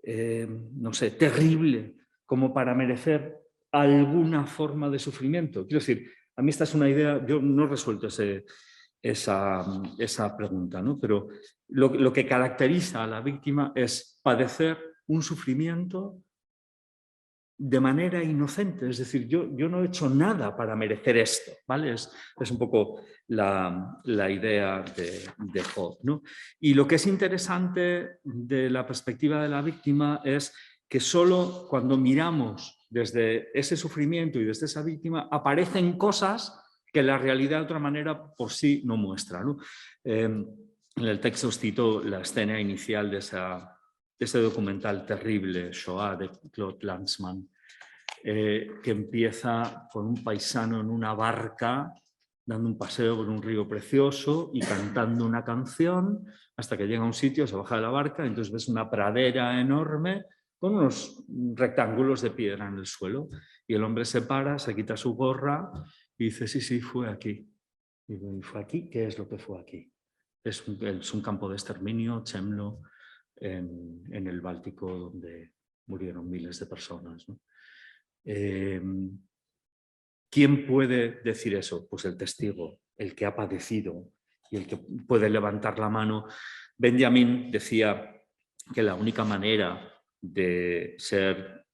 no sé, terrible como para merecer alguna forma de sufrimiento? Quiero decir, a mí esta es una idea, yo no he resuelto esa pregunta, ¿no? Pero lo que caracteriza a la víctima es padecer un sufrimiento de manera inocente, es decir, yo no he hecho nada para merecer esto, ¿vale? Es un poco la idea de Hobbes, ¿no? Y lo que es interesante de la perspectiva de la víctima es que solo cuando miramos desde ese sufrimiento y desde esa víctima aparecen cosas que la realidad de otra manera por sí no muestra, ¿no? En el texto os cito la escena inicial de ese documental terrible, Shoah, de Claude Lanzmann, que empieza con un paisano en una barca dando un paseo por un río precioso y cantando una canción hasta que llega a un sitio, se baja de la barca, y entonces ves una pradera enorme con unos rectángulos de piedra en el suelo y el hombre se para, se quita su gorra y dice, sí, fue aquí. Y digo, ¿y fue aquí? ¿Qué es lo que fue aquí? Es un campo de exterminio, Chemlo, en el Báltico, donde murieron miles de personas, ¿no? ¿Quién puede decir eso? Pues el testigo, el que ha padecido y el que puede levantar la mano. Benjamin decía que la única manera de ser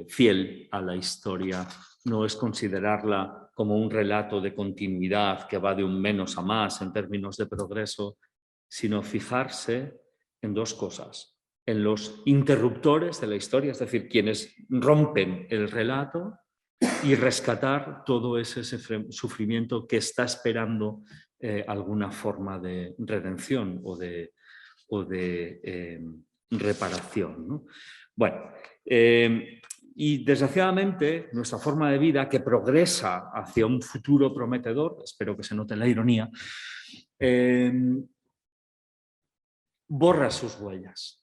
fiel a la historia no es considerarla como un relato de continuidad que va de un menos a más en términos de progreso, sino fijarse en dos cosas: en los interruptores de la historia, es decir, quienes rompen el relato, y rescatar todo ese sufrimiento que está esperando alguna forma de redención o de reparación, ¿no? Bueno, y desgraciadamente nuestra forma de vida, que progresa hacia un futuro prometedor, espero que se note la ironía, borra sus huellas.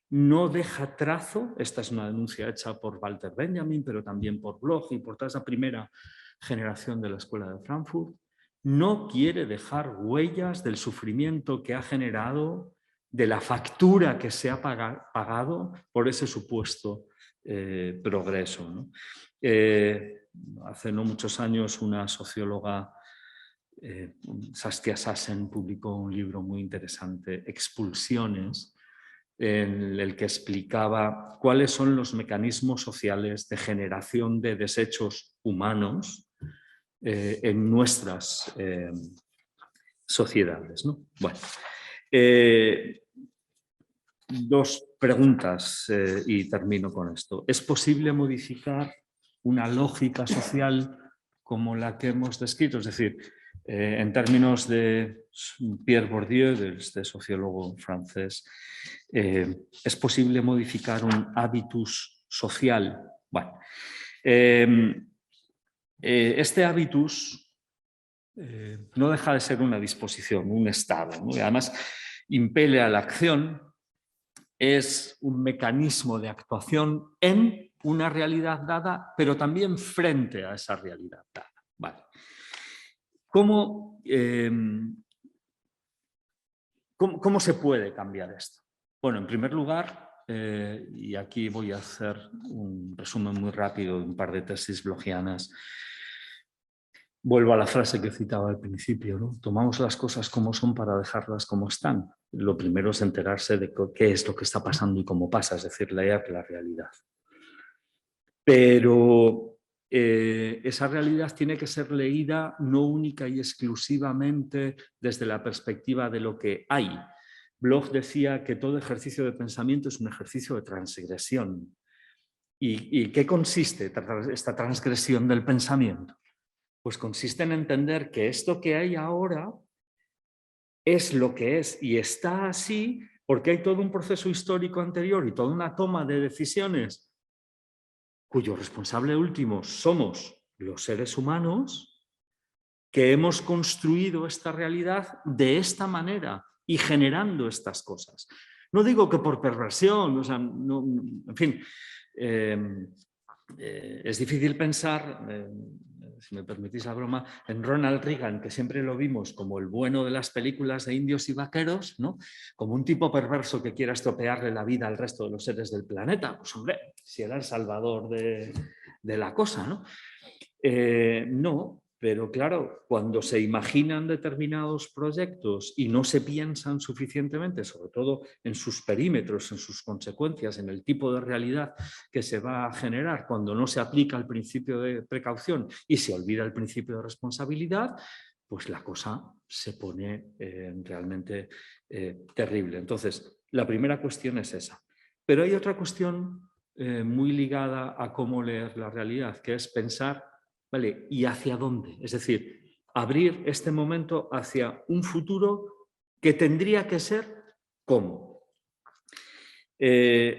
No deja trazo, esta es una denuncia hecha por Walter Benjamin, pero también por Bloch y por toda esa primera generación de la Escuela de Frankfurt, no quiere dejar huellas del sufrimiento que ha generado, de la factura que se ha pagado por ese supuesto progreso, ¿no? Hace no muchos años una socióloga, Saskia Sassen, publicó un libro muy interesante, Expulsiones, en el que explicaba cuáles son los mecanismos sociales de generación de desechos humanos en nuestras sociedades, ¿no? Bueno, dos preguntas y termino con esto. ¿Es posible modificar una lógica social como la que hemos descrito? Es decir, en términos de Pierre Bourdieu, de este sociólogo francés, ¿es posible modificar un hábitus social? Bueno, este hábitus no deja de ser una disposición, un estado, ¿no? Y además impele a la acción, es un mecanismo de actuación en una realidad dada, pero también frente a esa realidad dada. Vale. ¿Cómo se puede cambiar esto? Bueno, en primer lugar, y aquí voy a hacer un resumen muy rápido de un par de tesis blogianas. Vuelvo a la frase que citaba al principio, ¿no? Tomamos las cosas como son para dejarlas como están. Lo primero es enterarse de qué es lo que está pasando y cómo pasa, es decir, leer la realidad. Pero esa realidad tiene que ser leída no única y exclusivamente desde la perspectiva de lo que hay. Bloch decía que todo ejercicio de pensamiento es un ejercicio de transgresión. ¿Y qué consiste esta transgresión del pensamiento? Pues consiste en entender que esto que hay ahora es lo que es y está así porque hay todo un proceso histórico anterior y toda una toma de decisiones cuyo responsable último somos los seres humanos que hemos construido esta realidad de esta manera y generando estas cosas. No digo que por perversión, o sea, no, en fin, es difícil pensar, si me permitís la broma, en Ronald Reagan, que siempre lo vimos como el bueno de las películas de indios y vaqueros, ¿no? Como un tipo perverso que quiera estropearle la vida al resto de los seres del planeta. Pues hombre, si era el salvador de la cosa, ¿no? No, pero claro, cuando se imaginan determinados proyectos y no se piensan suficientemente, sobre todo en sus perímetros, en sus consecuencias, en el tipo de realidad que se va a generar cuando no se aplica el principio de precaución y se olvida el principio de responsabilidad, pues la cosa se pone realmente terrible. Entonces, la primera cuestión es esa. Pero hay otra cuestión muy ligada a cómo leer la realidad, que es pensar, ¿vale? ¿Y hacia dónde? Es decir, abrir este momento hacia un futuro que tendría que ser ¿cómo?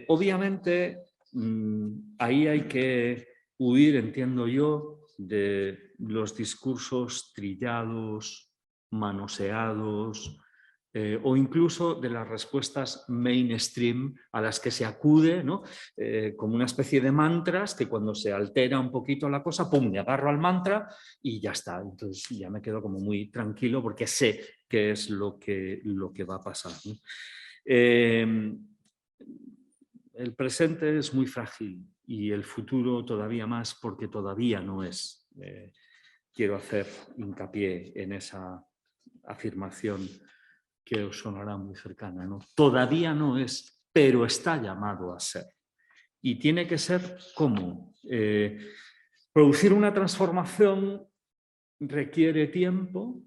Obviamente, ahí hay que huir, entiendo yo, de los discursos trillados, manoseados, o incluso de las respuestas mainstream a las que se acude, ¿no? Como una especie de mantras que cuando se altera un poquito la cosa, ¡pum!, me agarro al mantra y ya está. Entonces ya me quedo como muy tranquilo porque sé qué es lo que va a pasar, ¿no? El presente es muy frágil y el futuro todavía más porque todavía no es. Quiero hacer hincapié en esa afirmación que os sonará muy cercana, ¿no? Todavía no es, pero está llamado a ser. Y tiene que ser ¿cómo? Producir una transformación requiere tiempo,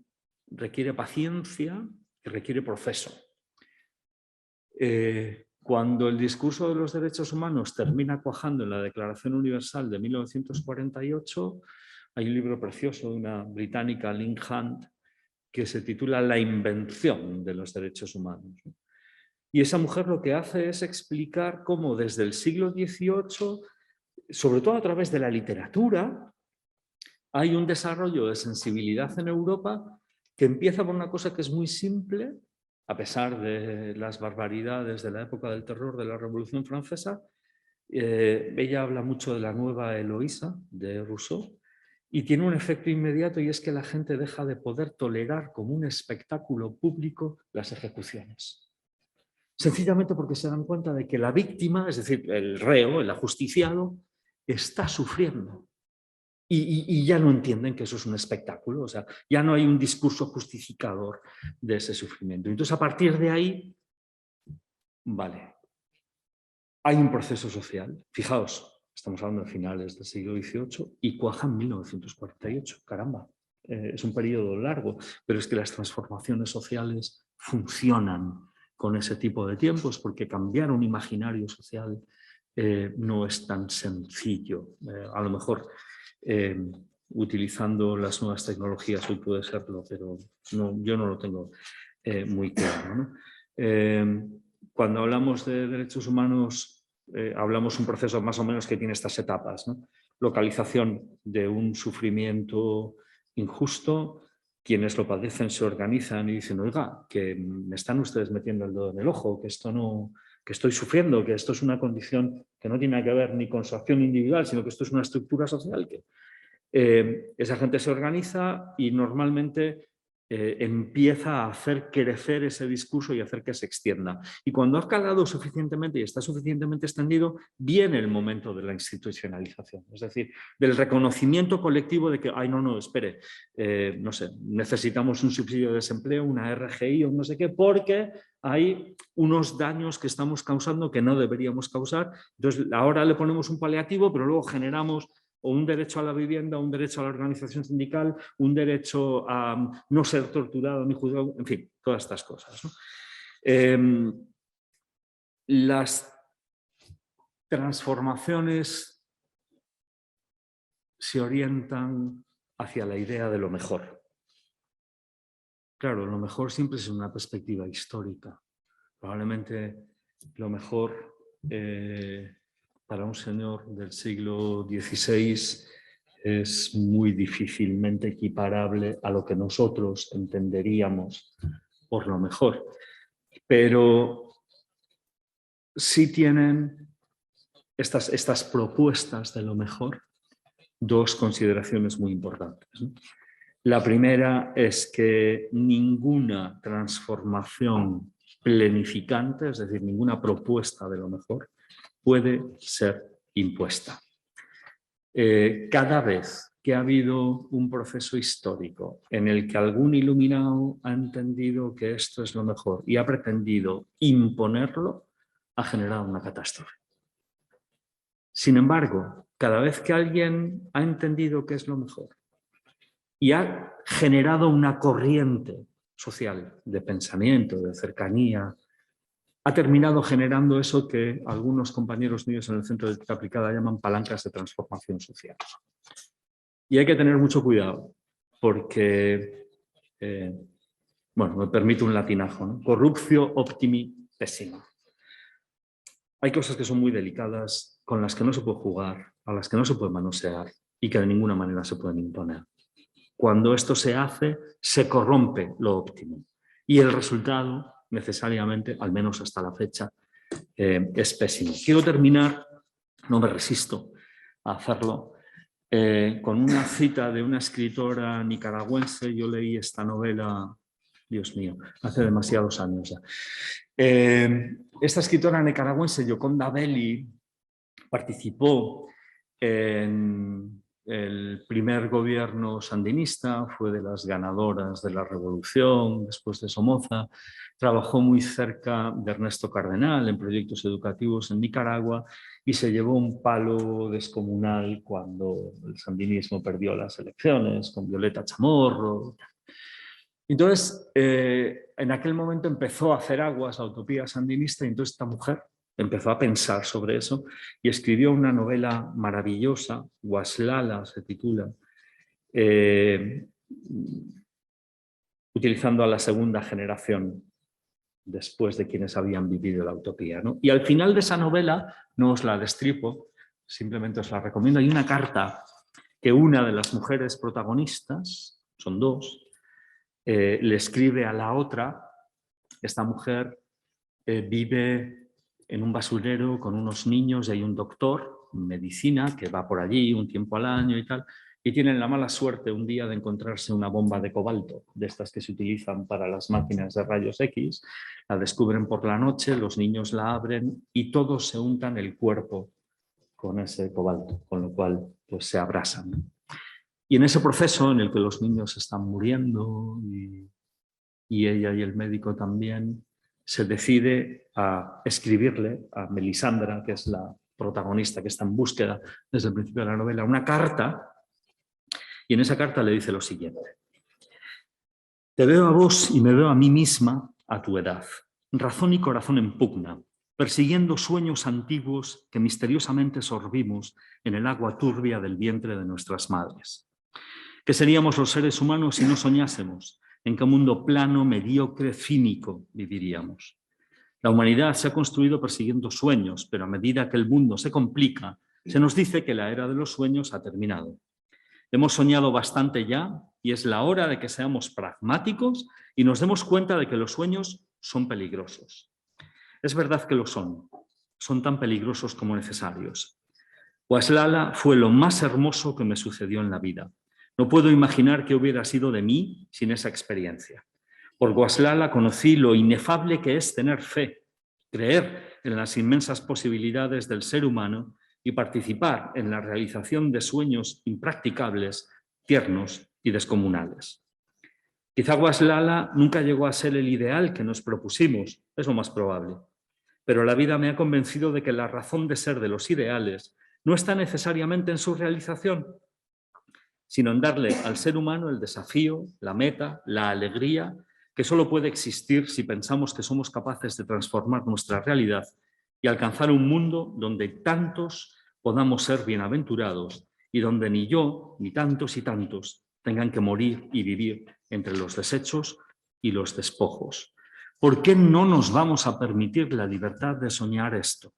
requiere paciencia y requiere proceso. Cuando el discurso de los derechos humanos termina cuajando en la Declaración Universal de 1948, hay un libro precioso de una británica, Lynn Hunt, que se titula La invención de los derechos humanos. Y esa mujer lo que hace es explicar cómo desde el siglo XVIII, sobre todo a través de la literatura, hay un desarrollo de sensibilidad en Europa que empieza por una cosa que es muy simple, a pesar de las barbaridades de la época del terror de la Revolución Francesa. Ella habla mucho de la nueva Eloísa de Rousseau y tiene un efecto inmediato, y es que la gente deja de poder tolerar como un espectáculo público las ejecuciones. Sencillamente porque se dan cuenta de que la víctima, es decir, el reo, el ajusticiado, está sufriendo. Y ya no entienden que eso es un espectáculo, o sea, ya no hay un discurso justificador de ese sufrimiento. Entonces, a partir de ahí, vale, hay un proceso social. Fijaos, estamos hablando de finales del siglo XVIII y cuaja en 1948, caramba. Es un periodo largo, pero es que las transformaciones sociales funcionan con ese tipo de tiempos, porque cambiar un imaginario social no es tan sencillo. A lo mejor utilizando las nuevas tecnologías hoy puede serlo, pero yo no lo tengo muy claro, ¿no? Cuando hablamos de derechos humanos, hablamos de un proceso más o menos que tiene estas etapas, ¿no? Localización de un sufrimiento injusto, quienes lo padecen se organizan y dicen, oiga, que me están ustedes metiendo el dedo en el ojo, que esto no, que estoy sufriendo, que esto es una condición que no tiene que ver ni con su acción individual, sino que esto es una estructura social. Que esa gente se organiza y normalmente empieza a hacer crecer ese discurso y hacer que se extienda. Y cuando ha calado suficientemente y está suficientemente extendido, viene el momento de la institucionalización. Es decir, del reconocimiento colectivo de que, ay, no, espere, no sé, necesitamos un subsidio de desempleo, una RGI o no sé qué, porque hay unos daños que estamos causando que no deberíamos causar. Entonces, ahora le ponemos un paliativo, pero luego generamos o un derecho a la vivienda, un derecho a la organización sindical, un derecho a no ser torturado ni juzgado, en fin, todas estas cosas, ¿no? Las transformaciones se orientan hacia la idea de lo mejor. Claro, lo mejor siempre es una perspectiva histórica. Probablemente lo mejor para un señor del siglo XVI es muy difícilmente equiparable a lo que nosotros entenderíamos por lo mejor. Pero sí tienen estas propuestas de lo mejor dos consideraciones muy importantes, ¿no? La primera es que ninguna transformación planificante, es decir, ninguna propuesta de lo mejor, puede ser impuesta. Cada vez que ha habido un proceso histórico en el que algún iluminado ha entendido que esto es lo mejor y ha pretendido imponerlo, ha generado una catástrofe. Sin embargo, cada vez que alguien ha entendido qué es lo mejor y ha generado una corriente social de pensamiento, de cercanía, ha terminado generando eso que algunos compañeros míos en el Centro de Ética Aplicada llaman palancas de transformación social. Y hay que tener mucho cuidado porque, bueno, me permito un latinajo, ¿no? Corruptio optimi pessima. Hay cosas que son muy delicadas, con las que no se puede jugar, a las que no se puede manosear y que de ninguna manera se pueden imponer. Cuando esto se hace, se corrompe lo óptimo. Y el resultado, necesariamente, al menos hasta la fecha, es pésimo. Quiero terminar, no me resisto a hacerlo, con una cita de una escritora nicaragüense. Yo leí esta novela, Dios mío, hace demasiados años ya. Esta escritora nicaragüense, Yoconda Belli, participó en el primer gobierno sandinista, fue de las ganadoras de la revolución después de Somoza, trabajó muy cerca de Ernesto Cardenal en proyectos educativos en Nicaragua y se llevó un palo descomunal cuando el sandinismo perdió las elecciones con Violeta Chamorro. Entonces, en aquel momento empezó a hacer aguas la utopía sandinista y entonces esta mujer empezó a pensar sobre eso y escribió una novela maravillosa, Guaslala se titula, utilizando a la segunda generación después de quienes habían vivido la utopía, ¿no? Y al final de esa novela, no os la destripo, simplemente os la recomiendo, hay una carta que una de las mujeres protagonistas, son dos, le escribe a la otra. Esta mujer vive en un basurero con unos niños y hay un doctor en medicina que va por allí un tiempo al año y tal, y tienen la mala suerte un día de encontrarse una bomba de cobalto, de estas que se utilizan para las máquinas de rayos X. La descubren por la noche, los niños la abren y todos se untan el cuerpo con ese cobalto, con lo cual pues, se abrasan. Y en ese proceso en el que los niños están muriendo y ella y el médico también, se decide a escribirle a Melisandra, que es la protagonista que está en búsqueda desde el principio de la novela, una carta, y en esa carta le dice lo siguiente: te veo a vos y me veo a mí misma a tu edad. razón y corazón en pugna, persiguiendo sueños antiguos que misteriosamente sorbimos en el agua turbia del vientre de nuestras madres. ¿Qué seríamos los seres humanos si no soñásemos? ¿En qué mundo plano, mediocre, cínico viviríamos? La humanidad se ha construido persiguiendo sueños, pero a medida que el mundo se complica, se nos dice que la era de los sueños ha terminado. Hemos soñado bastante ya y es la hora de que seamos pragmáticos y nos demos cuenta de que los sueños son peligrosos. Es verdad que lo son tan peligrosos como necesarios. Waslala fue lo más hermoso que me sucedió en la vida. No puedo imaginar qué hubiera sido de mí sin esa experiencia. Por Waslala conocí lo inefable que es tener fe, creer en las inmensas posibilidades del ser humano y participar en la realización de sueños impracticables, tiernos y descomunales. Quizá Waslala nunca llegó a ser el ideal que nos propusimos, es lo más probable, pero la vida me ha convencido de que la razón de ser de los ideales no está necesariamente en su realización, sino en darle al ser humano el desafío, la meta, la alegría, que solo puede existir si pensamos que somos capaces de transformar nuestra realidad y alcanzar un mundo donde tantos podamos ser bienaventurados y donde ni yo, ni tantos y tantos tengan que morir y vivir entre los desechos y los despojos. ¿Por qué no nos vamos a permitir la libertad de soñar esto?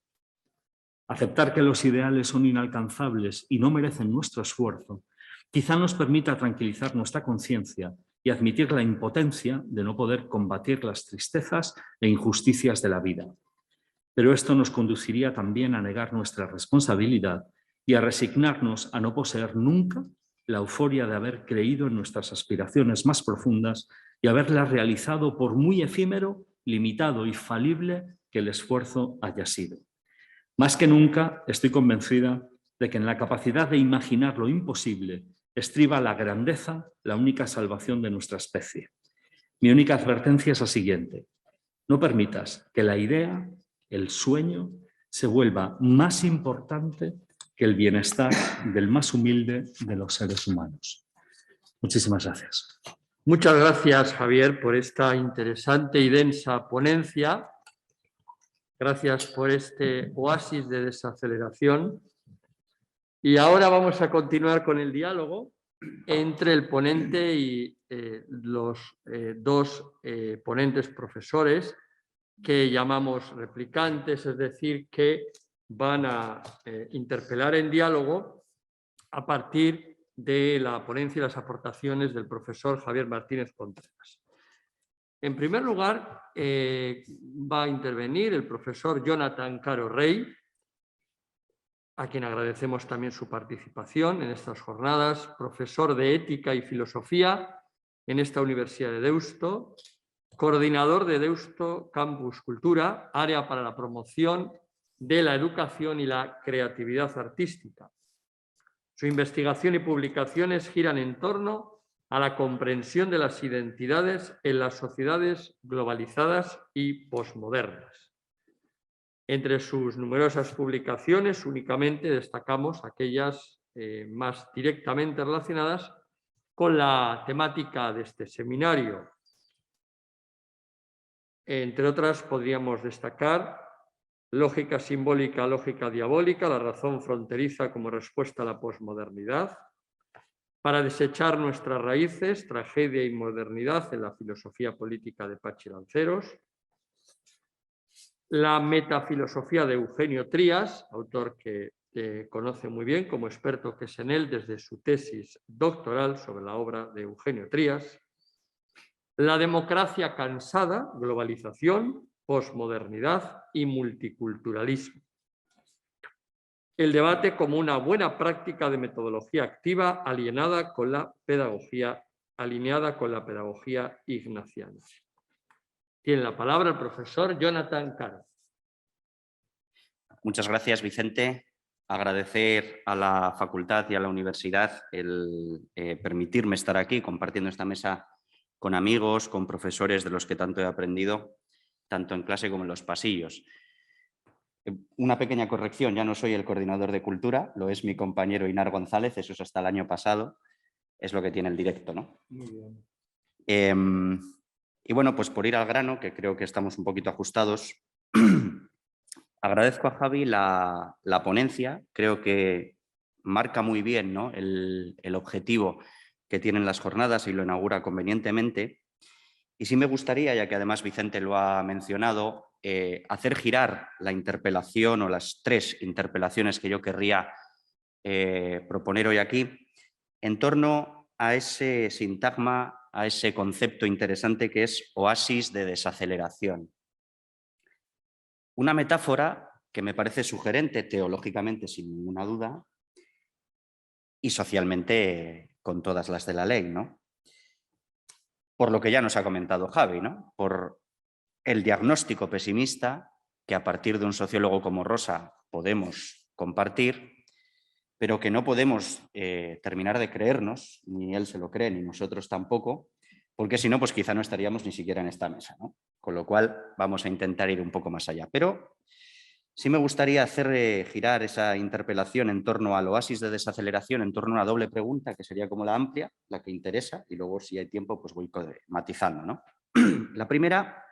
Aceptar que los ideales son inalcanzables y no merecen nuestro esfuerzo quizá nos permita tranquilizar nuestra conciencia y admitir la impotencia de no poder combatir las tristezas e injusticias de la vida. Pero esto nos conduciría también a negar nuestra responsabilidad y a resignarnos a no poseer nunca la euforia de haber creído en nuestras aspiraciones más profundas y haberlas realizado por muy efímero, limitado y falible que el esfuerzo haya sido. Más que nunca estoy convencida de que en la capacidad de imaginar lo imposible estriba la grandeza, la única salvación de nuestra especie. Mi única advertencia es la siguiente: no permitas que la idea, el sueño, se vuelva más importante que el bienestar del más humilde de los seres humanos. Muchísimas gracias. Muchas gracias, Javier, por esta interesante y densa ponencia. Gracias por este oasis de desaceleración. Y ahora vamos a continuar con el diálogo entre el ponente y los dos ponentes profesores que llamamos replicantes, es decir, que van a interpelar en diálogo a partir de la ponencia y las aportaciones del profesor Javier Martínez Contreras. En primer lugar, va a intervenir el profesor Jonathan Caro Rey, a quien agradecemos también su participación en estas jornadas, profesor de Ética y Filosofía en esta Universidad de Deusto, coordinador de Deusto Campus Cultura, área para la promoción de la educación y la creatividad artística. Su investigación y publicaciones giran en torno a la comprensión de las identidades en las sociedades globalizadas y posmodernas. Entre sus numerosas publicaciones únicamente destacamos aquellas más directamente relacionadas con la temática de este seminario. Entre otras podríamos destacar Lógica simbólica, lógica diabólica, la razón fronteriza como respuesta a la posmodernidad. Para desechar nuestras raíces, tragedia y modernidad en la filosofía política de Pachi Lanceros. La metafilosofía de Eugenio Trías, autor que conoce muy bien como experto que es en él desde su tesis doctoral sobre la obra de Eugenio Trías. La democracia cansada, globalización, posmodernidad y multiculturalismo. El debate como una buena práctica de metodología activa alineada con la pedagogía ignaciana. Tiene la palabra el profesor Jonathan Caro. Muchas gracias, Vicente. Agradecer a la facultad y a la universidad el permitirme estar aquí compartiendo esta mesa con amigos, con profesores de los que tanto he aprendido, tanto en clase como en los pasillos. Una pequeña corrección, ya no soy el coordinador de cultura, lo es mi compañero Inar González, eso es hasta el año pasado, es lo que tiene el directo, ¿no? Muy bien. Y bueno, pues por ir al grano, que creo que estamos un poquito ajustados, agradezco a Javi la ponencia, creo que marca muy bien, ¿no?, el objetivo que tienen las jornadas y lo inaugura convenientemente. Y sí me gustaría, ya que además Vicente lo ha mencionado, hacer girar la interpelación o las 3 interpelaciones que yo querría proponer hoy aquí en torno a ese sintagma, a ese concepto interesante que es oasis de desaceleración. Una metáfora que me parece sugerente teológicamente, sin ninguna duda, y socialmente con todas las de la ley, ¿no? Por lo que ya nos ha comentado Javi, ¿no?, por el diagnóstico pesimista que a partir de un sociólogo como Rosa podemos compartir, pero que no podemos terminar de creernos, ni él se lo cree, ni nosotros tampoco, porque si no, pues quizá no estaríamos ni siquiera en esta mesa, ¿no? Con lo cual vamos a intentar ir un poco más allá. Pero sí me gustaría hacer girar esa interpelación en torno al oasis de desaceleración, en torno a una doble pregunta, que sería como la amplia, la que interesa, y luego si hay tiempo pues voy matizando, ¿no? La primera,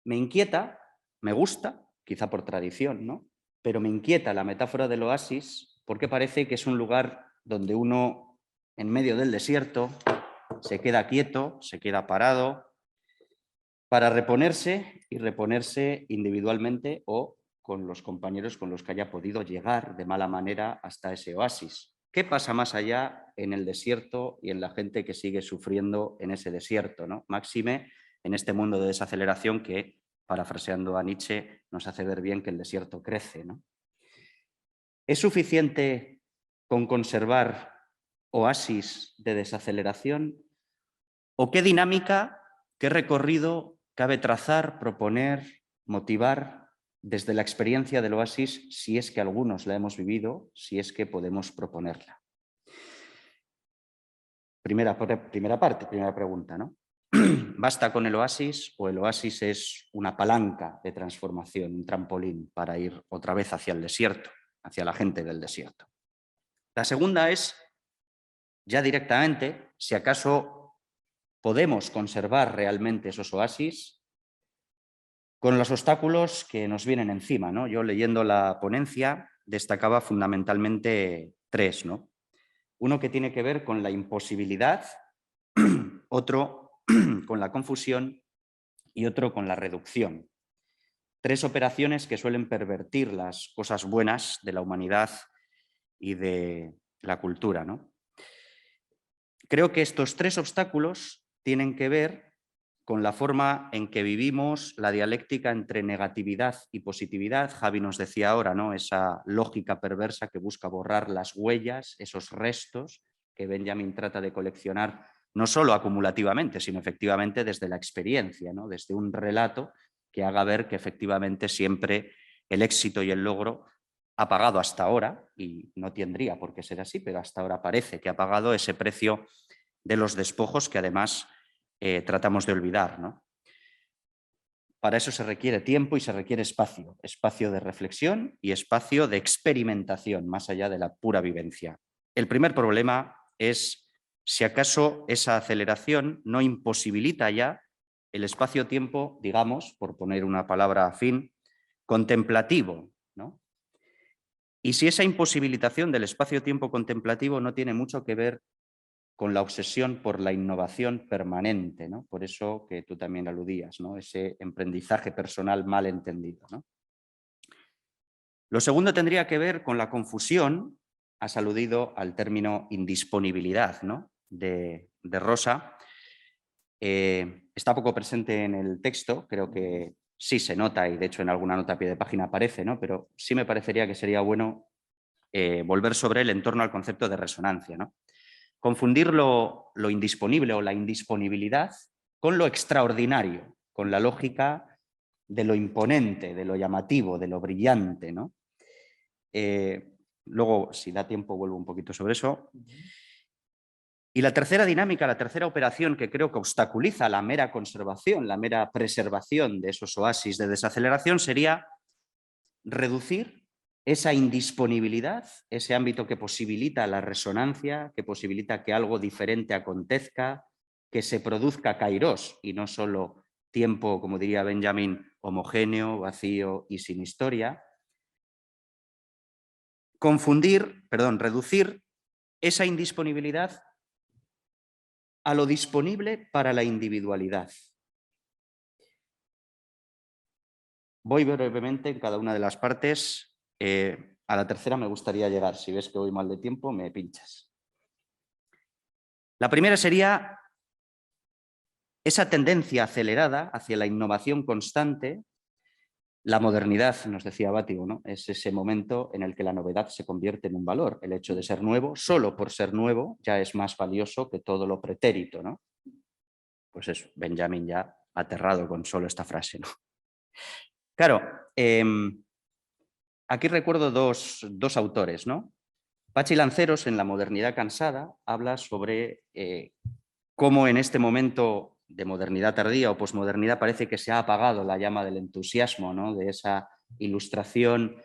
me inquieta, me gusta, quizá por tradición, ¿no?, pero me inquieta la metáfora del oasis porque parece que es un lugar donde uno, en medio del desierto, se queda quieto, se queda parado, para reponerse y reponerse individualmente o con los compañeros con los que haya podido llegar de mala manera hasta ese oasis. ¿Qué pasa más allá en el desierto y en la gente que sigue sufriendo en ese desierto, ¿no? Máxime en este mundo de desaceleración que, parafraseando a Nietzsche, nos hace ver bien que el desierto crece, ¿no? ¿Es suficiente con conservar oasis de desaceleración? ¿O qué dinámica, qué recorrido cabe trazar, proponer, motivar desde la experiencia del oasis, si es que algunos la hemos vivido, si es que podemos proponerla? Primera pregunta, ¿no? ¿Basta con el oasis o el oasis es una palanca de transformación, un trampolín para ir otra vez hacia el desierto, hacia la gente del desierto? La segunda es, ya directamente, si acaso podemos conservar realmente esos oasis con los obstáculos que nos vienen encima, ¿no? Yo, leyendo la ponencia, destacaba fundamentalmente 3, ¿no? Uno que tiene que ver con la imposibilidad, otro con la confusión y otro con la reducción. 3 operaciones que suelen pervertir las cosas buenas de la humanidad y de la cultura, ¿no? Creo que estos 3 obstáculos tienen que ver con la forma en que vivimos la dialéctica entre negatividad y positividad. Javi nos decía ahora, ¿no?, esa lógica perversa que busca borrar las huellas, esos restos que Benjamin trata de coleccionar, no solo acumulativamente, sino efectivamente desde la experiencia, ¿no?, desde un relato que haga ver que efectivamente siempre el éxito y el logro ha pagado hasta ahora, y no tendría por qué ser así, pero hasta ahora parece que ha pagado ese precio de los despojos que además tratamos de olvidar, ¿no? Para eso se requiere tiempo y se requiere espacio, espacio de reflexión y espacio de experimentación, más allá de la pura vivencia. El primer problema es si acaso esa aceleración no imposibilita ya el espacio-tiempo, digamos, por poner una palabra afín, contemplativo, ¿no? Y si esa imposibilitación del espacio-tiempo contemplativo no tiene mucho que ver con la obsesión por la innovación permanente, ¿no? Por eso que tú también aludías, ¿no?, ese emprendizaje personal mal entendido, ¿no? Lo segundo tendría que ver con la confusión, has aludido al término indisponibilidad, ¿no?, de Rosa. Está poco presente en el texto, creo que sí se nota y de hecho en alguna nota a pie de página aparece, ¿no?, pero sí me parecería que sería bueno volver sobre él en torno al concepto de resonancia, ¿no? Confundir lo indisponible o la indisponibilidad con lo extraordinario, con la lógica de lo imponente, de lo llamativo, de lo brillante, ¿no? Luego, si da tiempo, vuelvo un poquito sobre eso. Y la tercera dinámica, la tercera operación que creo que obstaculiza la mera conservación, la mera preservación de esos oasis de desaceleración sería reducir esa indisponibilidad, ese ámbito que posibilita la resonancia, que posibilita que algo diferente acontezca, que se produzca kairos y no solo tiempo, como diría Benjamin, homogéneo, vacío y sin historia. Reducir esa indisponibilidad a lo disponible para la individualidad. Voy brevemente en cada una de las partes. A la tercera me gustaría llegar. Si ves que voy mal de tiempo, me pinchas. La primera sería esa tendencia acelerada hacia la innovación constante. La modernidad, nos decía Bátigo, ¿no? Es ese momento en el que la novedad se convierte en un valor. El hecho de ser nuevo, solo por ser nuevo, ya es más valioso que todo lo pretérito, ¿no? Pues eso, Benjamin ya aterrado con solo esta frase, ¿no? Claro, aquí recuerdo dos autores, ¿no? Pachi Lanceros, en La modernidad cansada, habla sobre cómo en este momento de modernidad tardía o posmodernidad parece que se ha apagado la llama del entusiasmo, ¿no? De esa ilustración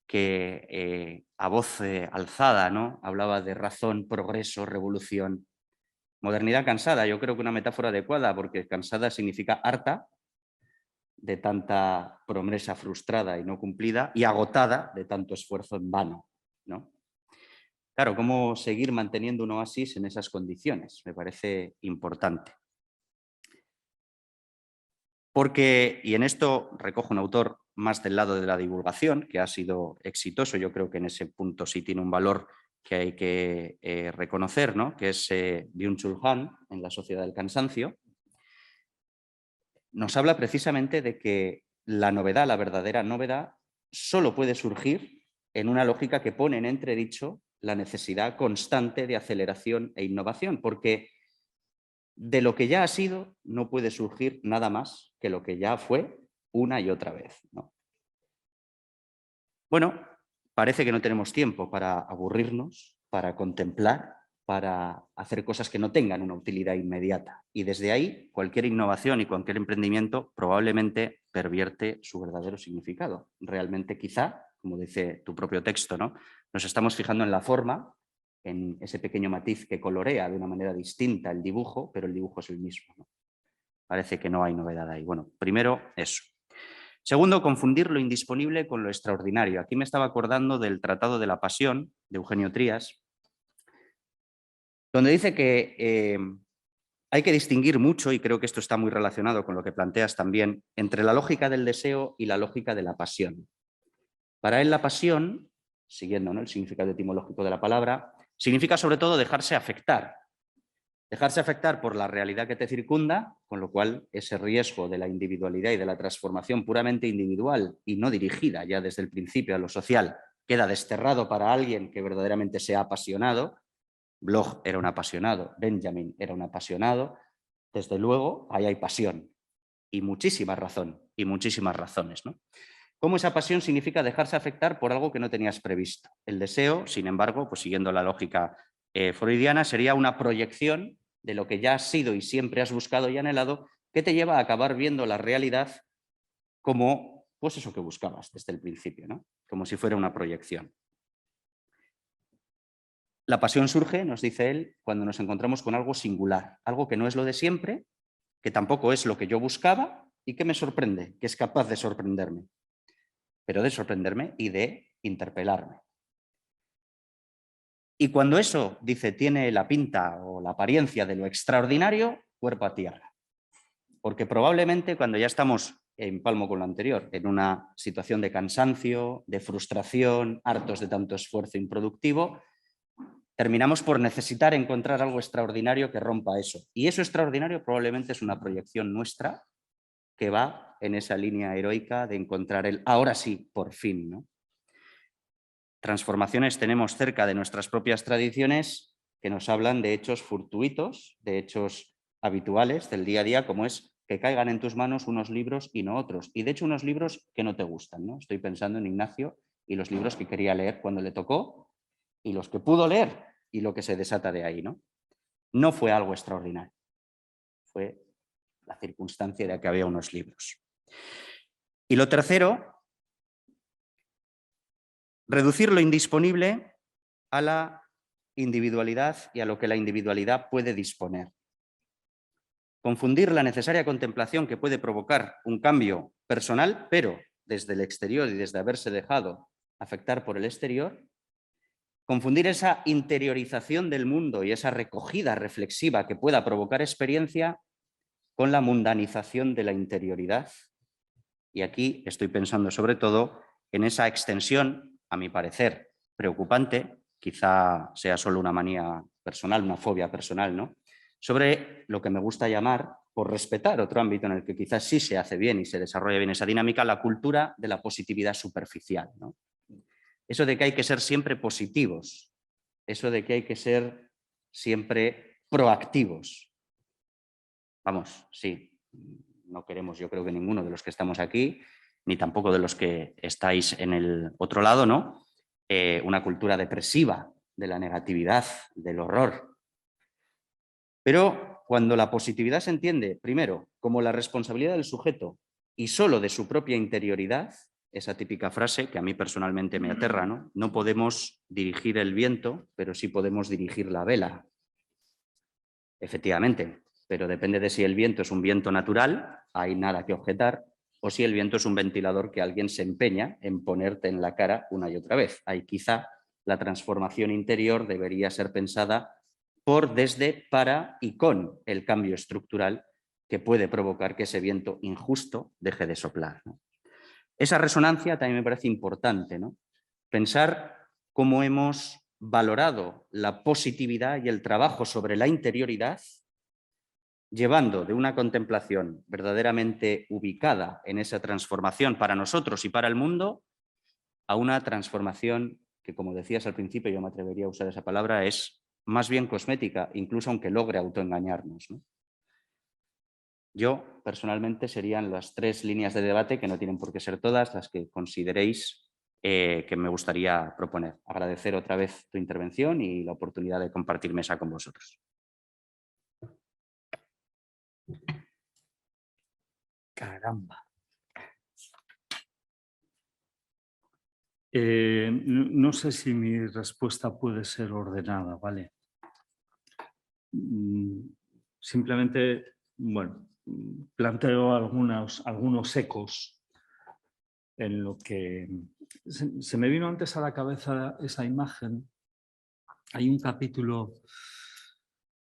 que a voz alzada, ¿no? Hablaba de razón, progreso, revolución. Modernidad cansada, yo creo que una metáfora adecuada, porque cansada significa harta de tanta promesa frustrada y no cumplida, y agotada de tanto esfuerzo en vano, ¿no? Claro, ¿cómo seguir manteniendo un oasis en esas condiciones? Me parece importante. Porque, y en esto recojo un autor más del lado de la divulgación, que ha sido exitoso, yo creo que en ese punto sí tiene un valor que hay que reconocer, ¿no? Que es Byung-Chul Han, en La sociedad del cansancio, nos habla precisamente de que la novedad, la verdadera novedad, solo puede surgir en una lógica que pone en entredicho la necesidad constante de aceleración e innovación, porque de lo que ya ha sido no puede surgir nada más que lo que ya fue una y otra vez, ¿no? Bueno, parece que no tenemos tiempo para aburrirnos, para contemplar, para hacer cosas que no tengan una utilidad inmediata. Y desde ahí, cualquier innovación y cualquier emprendimiento probablemente pervierte su verdadero significado. Realmente, quizá, como dice tu propio texto, ¿no? Nos estamos fijando en la forma, en ese pequeño matiz que colorea de una manera distinta el dibujo, pero el dibujo es el mismo, ¿no? Parece que no hay novedad ahí. Bueno, primero eso. Segundo, confundir lo indisponible con lo extraordinario. Aquí me estaba acordando del Tratado de la Pasión, de Eugenio Trías, donde dice que hay que distinguir mucho, y creo que esto está muy relacionado con lo que planteas también, entre la lógica del deseo y la lógica de la pasión. Para él la pasión, siguiendo, ¿no?, el significado etimológico de la palabra, significa sobre todo dejarse afectar. Dejarse afectar por la realidad que te circunda, con lo cual ese riesgo de la individualidad y de la transformación puramente individual y no dirigida ya desde el principio a lo social queda desterrado para alguien que verdaderamente sea apasionado. Bloch era un apasionado, Benjamin era un apasionado. Desde luego, ahí hay pasión y muchísima razón y muchísimas razones, ¿no? Cómo esa pasión significa dejarse afectar por algo que no tenías previsto. El deseo, sin embargo, pues siguiendo la lógica freudiana, sería una proyección de lo que ya has sido y siempre has buscado y anhelado, que te lleva a acabar viendo la realidad como, pues eso que buscabas desde el principio, ¿no? Como si fuera una proyección. La pasión surge, nos dice él, cuando nos encontramos con algo singular, algo que no es lo de siempre, que tampoco es lo que yo buscaba y que me sorprende, que es capaz de sorprenderme, pero de sorprenderme y de interpelarme. Y cuando eso, dice, tiene la pinta o la apariencia de lo extraordinario, cuerpo a tierra. Porque probablemente cuando ya estamos, en palmo con lo anterior, en una situación de cansancio, de frustración, hartos de tanto esfuerzo improductivo, terminamos por necesitar encontrar algo extraordinario que rompa eso. Y eso extraordinario probablemente es una proyección nuestra que va en esa línea heroica de encontrar el ahora sí, por fin, ¿no? Transformaciones tenemos cerca de nuestras propias tradiciones que nos hablan de hechos fortuitos, de hechos habituales del día a día, como es que caigan en tus manos unos libros y no otros. Y de hecho unos libros que no te gustan, ¿no? Estoy pensando en Ignacio y los libros que quería leer cuando le tocó y los que pudo leer y lo que se desata de ahí, ¿no? No fue algo extraordinario, fue la circunstancia de que había unos libros. Y lo tercero, reducir lo indisponible a la individualidad y a lo que la individualidad puede disponer. Confundir la necesaria contemplación que puede provocar un cambio personal, pero desde el exterior y desde haberse dejado afectar por el exterior. Confundir esa interiorización del mundo y esa recogida reflexiva que pueda provocar experiencia con la mundanización de la interioridad. Y aquí estoy pensando sobre todo en esa extensión, a mi parecer, preocupante, quizá sea solo una manía personal, una fobia personal, ¿no?, sobre lo que me gusta llamar, por respetar otro ámbito en el que quizás sí se hace bien y se desarrolla bien esa dinámica, la cultura de la positividad superficial, ¿no? Eso de que hay que ser siempre positivos, eso de que hay que ser siempre proactivos. Vamos, sí, no queremos, yo creo que ninguno de los que estamos aquí, ni tampoco de los que estáis en el otro lado, ¿no?, una cultura depresiva de la negatividad, del horror. Pero cuando la positividad se entiende, primero, como la responsabilidad del sujeto y solo de su propia interioridad, esa típica frase que a mí personalmente me aterra, ¿no? No podemos dirigir el viento, pero sí podemos dirigir la vela. Efectivamente, pero depende de si el viento es un viento natural, hay nada que objetar, o si el viento es un ventilador que alguien se empeña en ponerte en la cara una y otra vez. Ahí quizá la transformación interior debería ser pensada por, desde, para y con el cambio estructural que puede provocar que ese viento injusto deje de soplar, ¿no? Esa resonancia también me parece importante, ¿no? Pensar cómo hemos valorado la positividad y el trabajo sobre la interioridad, llevando de una contemplación verdaderamente ubicada en esa transformación para nosotros y para el mundo, a una transformación que, como decías al principio, yo me atrevería a usar esa palabra, es más bien cosmética, incluso aunque logre autoengañarnos, ¿no? Yo, personalmente, serían las 3 líneas de debate, que no tienen por qué ser todas, las que consideréis que me gustaría proponer. Agradecer otra vez tu intervención y la oportunidad de compartir mesa con vosotros. Caramba. No sé si mi respuesta puede ser ordenada, ¿vale? Simplemente, bueno, planteo algunos ecos en lo que... Se me vino antes a la cabeza esa imagen. Hay un capítulo,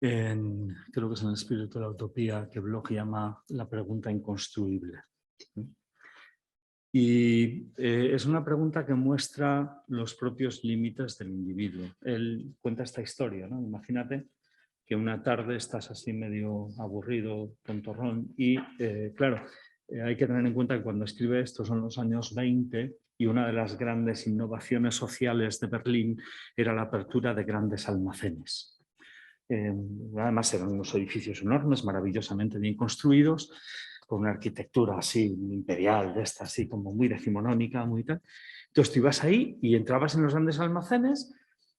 creo que es en el espíritu de la utopía, que Bloch llama la pregunta inconstruible. Y es una pregunta que muestra los propios límites del individuo. Él cuenta esta historia, ¿no? Imagínate que una tarde estás así medio aburrido, tontorrón, y claro, hay que tener en cuenta que cuando escribe esto son los años 20 y una de las grandes innovaciones sociales de Berlín era la apertura de grandes almacenes. Además eran unos edificios enormes, maravillosamente bien construidos, con una arquitectura así imperial, de esta así como muy decimonónica, muy tal. Entonces tú ibas ahí y entrabas en los grandes almacenes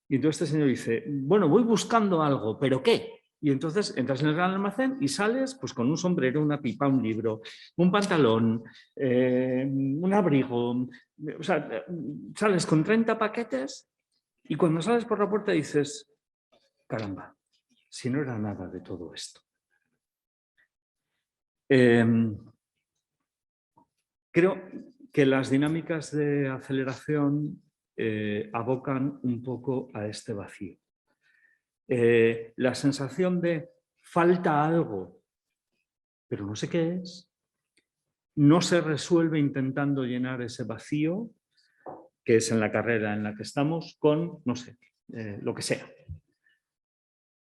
y entonces este señor dice, bueno, voy buscando algo, ¿pero qué? Y entonces entras en el gran almacén y sales pues con un sombrero, una pipa, un libro, un pantalón, un abrigo, o sea, sales con 30 paquetes y cuando sales por la puerta dices, caramba, si no era nada de todo esto. Creo que las dinámicas de aceleración abocan un poco a este vacío. La sensación de falta algo, pero no sé qué es, no se resuelve intentando llenar ese vacío, que es en la carrera en la que estamos, con, no sé, lo que sea.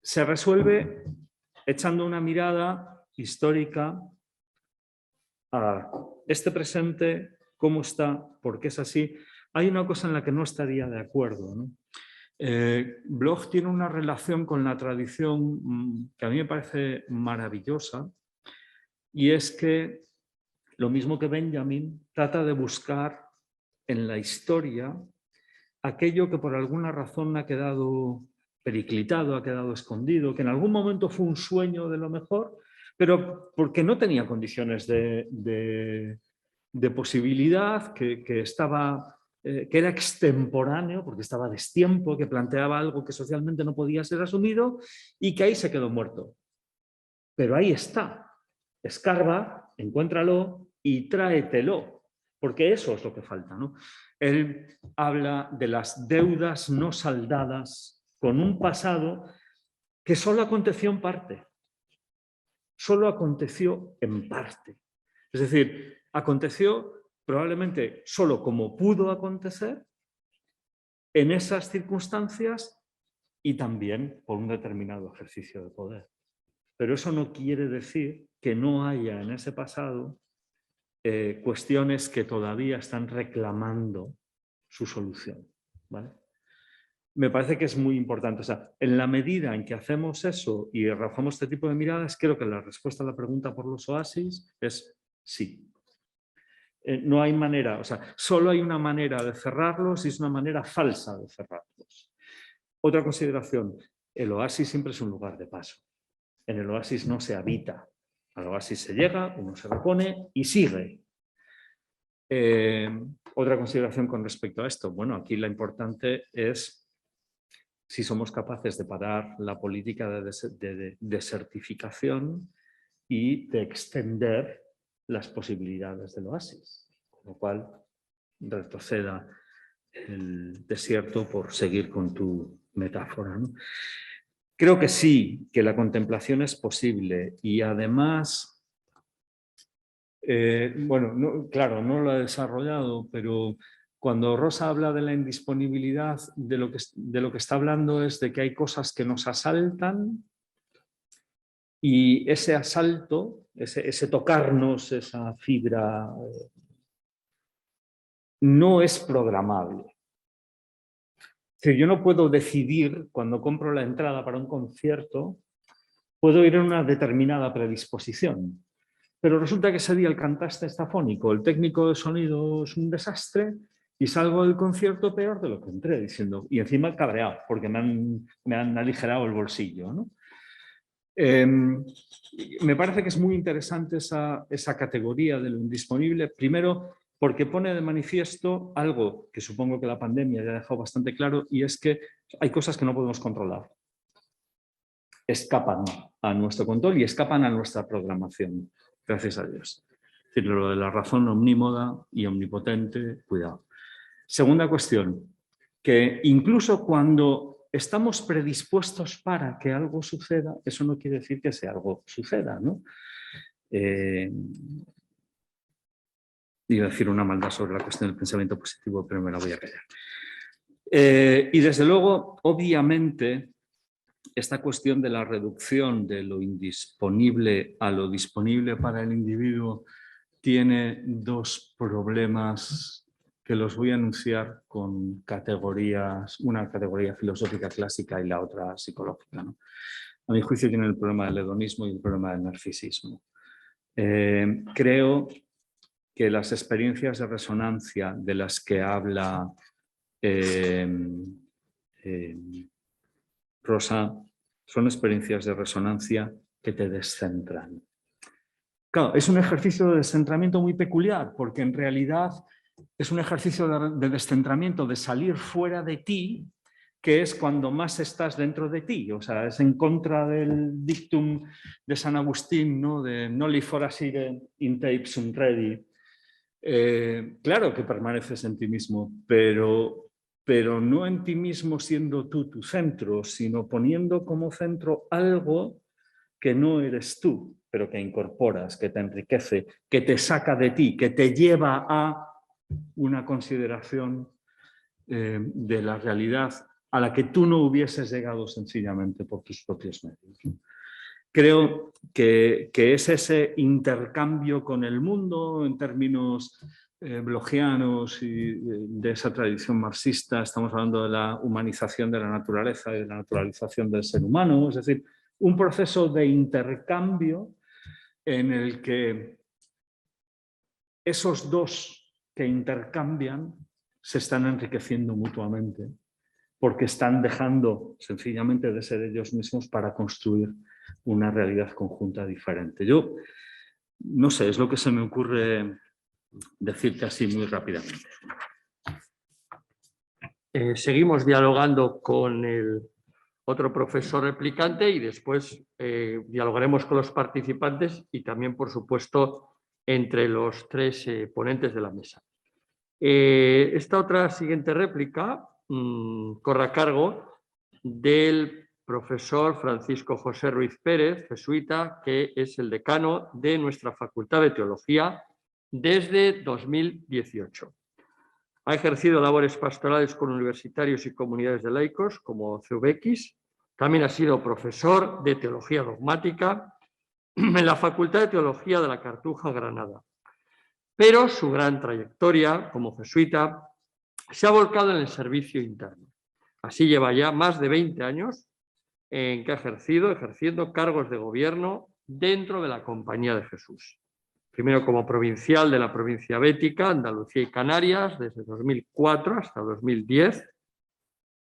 Se resuelve echando una mirada histórica a este presente, cómo está, por qué es así. Hay una cosa en la que no estaría de acuerdo, ¿no? Bloch tiene una relación con la tradición que a mí me parece maravillosa, y es que, lo mismo que Benjamin, trata de buscar en la historia aquello que por alguna razón ha quedado periclitado, ha quedado escondido, que en algún momento fue un sueño de lo mejor, pero porque no tenía condiciones de posibilidad, que era extemporáneo, porque estaba a destiempo, que planteaba algo que socialmente no podía ser asumido y que ahí se quedó muerto. pero ahí está. Escarba, encuéntralo y tráetelo, porque eso es lo que falta, ¿no? Él habla de las deudas no saldadas con un pasado que solo aconteció en parte. Solo aconteció en parte. Es decir, aconteció probablemente solo como pudo acontecer en esas circunstancias y también por un determinado ejercicio de poder. Pero eso no quiere decir que no haya en ese pasado cuestiones que todavía están reclamando su solución, ¿vale? Me parece que es muy importante. O sea, en la medida en que hacemos eso y arrojamos este tipo de miradas, creo que la respuesta a la pregunta por los oasis es sí. No hay manera, o sea, solo hay una manera de cerrarlos y es una manera falsa de cerrarlos. Otra consideración, el oasis siempre es un lugar de paso. En el oasis no se habita. Al oasis se llega, uno se repone y sigue. Otra consideración con respecto a esto. Bueno, aquí la importante es si somos capaces de parar la política de desertificación y de extender las posibilidades del oasis. Con lo cual, retroceda el desierto por seguir con tu metáfora, ¿no? Creo que sí, que la contemplación es posible y además, bueno, no, claro, no lo he desarrollado, pero cuando Rosa habla de la indisponibilidad, de lo que está hablando es de que hay cosas que nos asaltan y ese asalto, ese tocarnos, esa fibra, no es programable. Es decir, yo no puedo decidir cuando compro la entrada para un concierto, puedo ir en una determinada predisposición. Pero resulta que ese día el cantante está afónico, el técnico de sonido es un desastre y salgo del concierto peor de lo que entré, diciendo, y encima cabreado, porque me han aligerado el bolsillo, ¿no? Me parece que es muy interesante esa categoría de lo indisponible, primero porque pone de manifiesto algo que supongo que la pandemia ya ha dejado bastante claro, y es que hay cosas que no podemos controlar. Escapan a nuestro control y escapan a nuestra programación. Gracias a Dios. Es decir, lo de la razón omnímoda y omnipotente, cuidado. Segunda cuestión, que incluso cuando estamos predispuestos para que algo suceda, eso no quiere decir que ese algo suceda, ¿no? Iba a decir una maldad sobre la cuestión del pensamiento positivo, pero me la voy a callar. Y desde luego, obviamente, esta cuestión de la reducción de lo indisponible a lo disponible para el individuo tiene dos problemas que los voy a anunciar con categorías, una categoría filosófica clásica y la otra psicológica, ¿no? A mi juicio tienen el problema del hedonismo y el problema del narcisismo. Creo que las experiencias de resonancia de las que habla Rosa son experiencias de resonancia que te descentran. Claro, es un ejercicio de descentramiento muy peculiar, porque en realidad es un ejercicio de descentramiento, de salir fuera de ti, que es cuando más estás dentro de ti. O sea, es en contra del dictum de San Agustín, ¿no? De noli forasire in te ipsum redi. Claro que permaneces en ti mismo, pero no en ti mismo siendo tú tu centro, sino poniendo como centro algo que no eres tú, pero que incorporas, que te enriquece, que te saca de ti, que te lleva a una consideración de la realidad a la que tú no hubieses llegado sencillamente por tus propios medios. Creo que es ese intercambio con el mundo en términos blogianos y de esa tradición marxista. Estamos hablando de la humanización de la naturaleza y de la naturalización del ser humano, es decir, un proceso de intercambio en el que esos dos que intercambian se están enriqueciendo mutuamente porque están dejando sencillamente de ser ellos mismos para construir una realidad conjunta diferente. Yo no sé, es lo que se me ocurre decirte así muy rápidamente. Seguimos dialogando con el otro profesor replicante y después dialogaremos con los participantes y también, por supuesto, entre los tres ponentes de la mesa. Esta otra siguiente réplica corre a cargo del profesor Francisco José Ruiz Pérez, jesuita, que es el decano de nuestra Facultad de Teología desde 2018. Ha ejercido labores pastorales con universitarios y comunidades de laicos como CEUBX. También ha sido profesor de Teología Dogmática en la Facultad de Teología de la Cartuja, Granada. Pero su gran trayectoria como jesuita se ha volcado en el servicio interno. Así lleva ya más de 20 años en que ha ejerciendo cargos de gobierno dentro de la Compañía de Jesús. Primero como provincial de la provincia bética, Andalucía y Canarias, desde 2004 hasta 2010,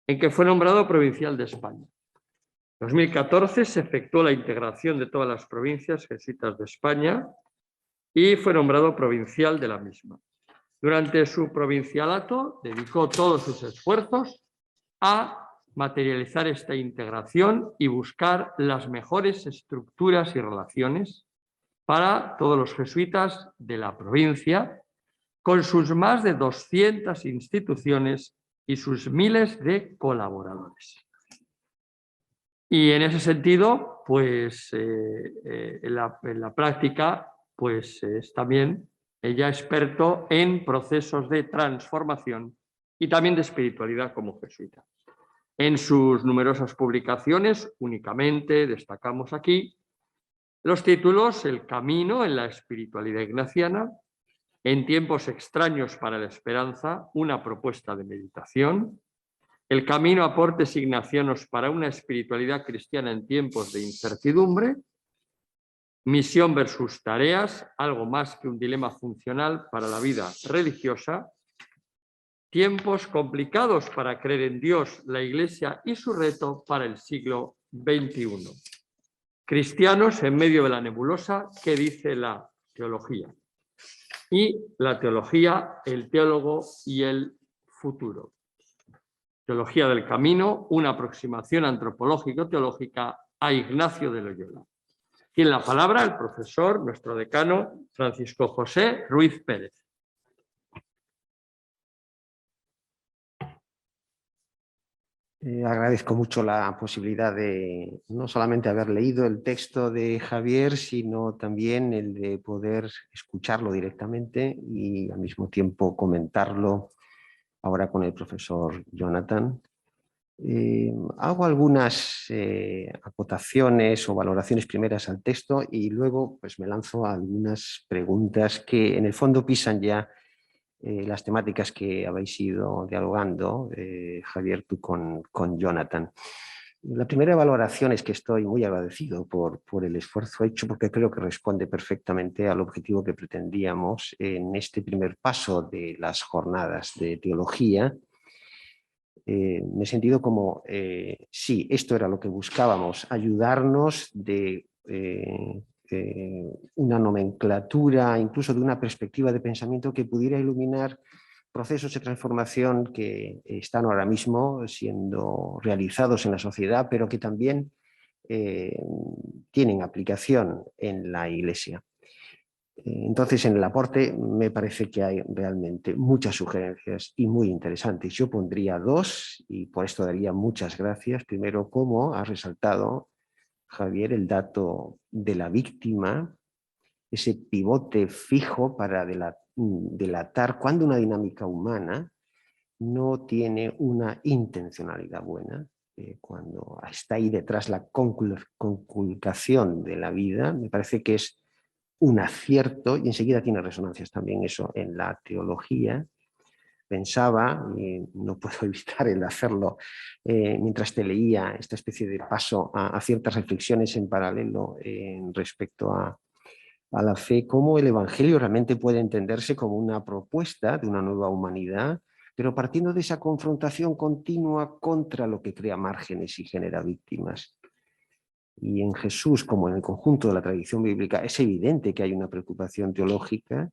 en que fue nombrado provincial de España. En 2014 se efectuó la integración de todas las provincias jesuitas de España y fue nombrado provincial de la misma. Durante su provincialato dedicó todos sus esfuerzos a materializar esta integración y buscar las mejores estructuras y relaciones para todos los jesuitas de la provincia, con sus más de 200 instituciones y sus miles de colaboradores. Y en ese sentido, pues en la práctica, pues es también ella experto en procesos de transformación y también de espiritualidad como jesuita. En sus numerosas publicaciones, únicamente destacamos aquí los títulos El camino en la espiritualidad ignaciana, En tiempos extraños para la esperanza, una propuesta de meditación, El camino, aportes ignacianos para una espiritualidad cristiana en tiempos de incertidumbre, Misión versus tareas, algo más que un dilema funcional para la vida religiosa, Tiempos complicados para creer en Dios, la Iglesia y su reto para el siglo XXI. Cristianos en medio de la nebulosa, ¿qué dice la teología? Y la teología, el teólogo y el futuro. Teología del camino, una aproximación antropológico-teológica a Ignacio de Loyola. Tiene la palabra el profesor, nuestro decano, Francisco José Ruiz Pérez. Agradezco mucho la posibilidad de no solamente haber leído el texto de Javier, sino también el de poder escucharlo directamente y al mismo tiempo comentarlo ahora con el profesor Jonathan. Hago algunas acotaciones o valoraciones primeras al texto y luego pues, me lanzo a algunas preguntas que en el fondo pisan ya las temáticas que habéis ido dialogando, Javier, tú con Jonathan. La primera valoración es que estoy muy agradecido por el esfuerzo hecho, porque creo que responde perfectamente al objetivo que pretendíamos en este primer paso de las jornadas de teología. Me he sentido como, sí, esto era lo que buscábamos, ayudarnos de una nomenclatura, incluso de una perspectiva de pensamiento que pudiera iluminar procesos de transformación que están ahora mismo siendo realizados en la sociedad, pero que también tienen aplicación en la Iglesia. Entonces, en el aporte me parece que hay realmente muchas sugerencias y muy interesantes. Yo pondría dos y por esto daría muchas gracias. Primero, como ha resaltado Javier, el dato de la víctima, ese pivote fijo para delatar cuando una dinámica humana no tiene una intencionalidad buena, cuando está ahí detrás la conculcación de la vida, me parece que es un acierto y enseguida tiene resonancias también eso en la teología. Pensaba, y no puedo evitar el hacerlo mientras te leía esta especie de paso a ciertas reflexiones en paralelo respecto a la fe, cómo el Evangelio realmente puede entenderse como una propuesta de una nueva humanidad, pero partiendo de esa confrontación continua contra lo que crea márgenes y genera víctimas. Y en Jesús, como en el conjunto de la tradición bíblica, es evidente que hay una preocupación teológica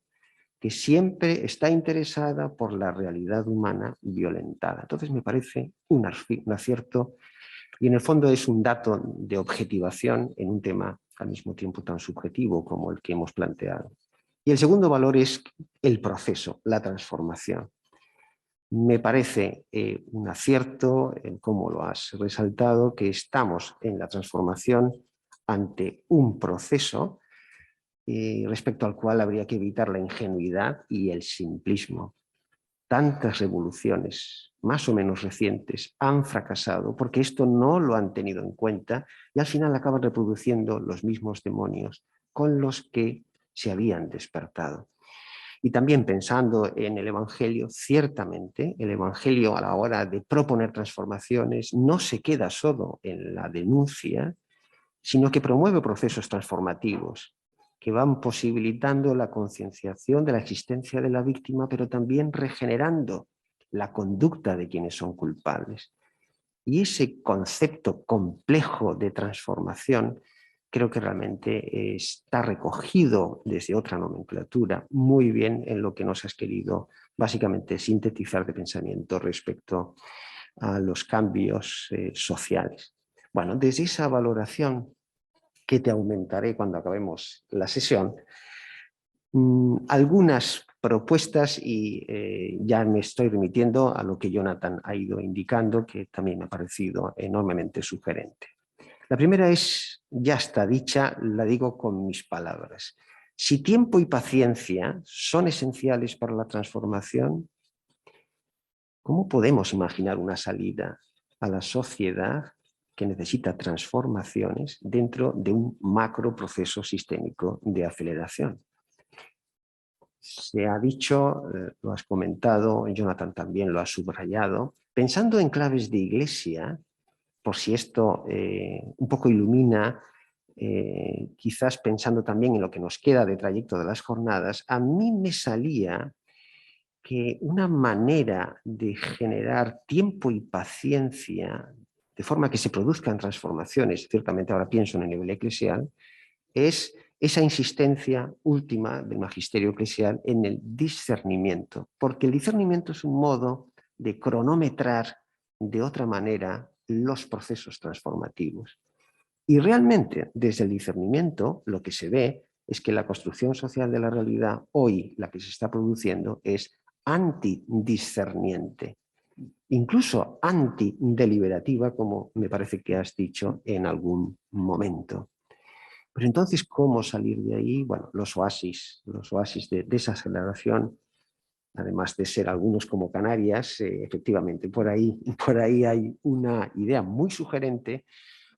que siempre está interesada por la realidad humana violentada. Entonces me parece un acierto Y en el fondo es un dato de objetivación en un tema al mismo tiempo tan subjetivo como el que hemos planteado. Y el segundo valor es el proceso, la transformación. Me parece un acierto, como lo has resaltado, que estamos en la transformación ante un proceso respecto al cual habría que evitar la ingenuidad y el simplismo. Tantas revoluciones, más o menos recientes, han fracasado porque esto no lo han tenido en cuenta y al final acaban reproduciendo los mismos demonios con los que se habían despertado. Y también pensando en el Evangelio, ciertamente el Evangelio a la hora de proponer transformaciones no se queda solo en la denuncia, sino que promueve procesos transformativos que van posibilitando la concienciación de la existencia de la víctima, pero también regenerando la conducta de quienes son culpables. Y ese concepto complejo de transformación creo que realmente está recogido desde otra nomenclatura muy bien en lo que nos has querido básicamente sintetizar de pensamiento respecto a los cambios sociales. Bueno, desde esa valoración que te aumentaré cuando acabemos la sesión, algunas propuestas y ya me estoy remitiendo a lo que Jonathan ha ido indicando, que también me ha parecido enormemente sugerente. La primera es, ya está dicha, la digo con mis palabras. Si tiempo y paciencia son esenciales para la transformación, ¿cómo podemos imaginar una salida a la sociedad que necesita transformaciones dentro de un macro proceso sistémico de aceleración? Se ha dicho, lo has comentado, Jonathan también lo ha subrayado, pensando en claves de iglesia, por si esto un poco ilumina, quizás pensando también en lo que nos queda de trayecto de las jornadas, a mí me salía que una manera de generar tiempo y paciencia de forma que se produzcan transformaciones, ciertamente ahora pienso en el nivel eclesial, es esa insistencia última del magisterio eclesial en el discernimiento, porque el discernimiento es un modo de cronometrar de otra manera los procesos transformativos. Y realmente, desde el discernimiento, lo que se ve es que la construcción social de la realidad, hoy la que se está produciendo, es antidiscerniente, incluso antideliberativa, como me parece que has dicho en algún momento. Pero entonces, ¿cómo salir de ahí? Bueno, los oasis de desaceleración, además de ser algunos como Canarias, efectivamente, por ahí hay una idea muy sugerente,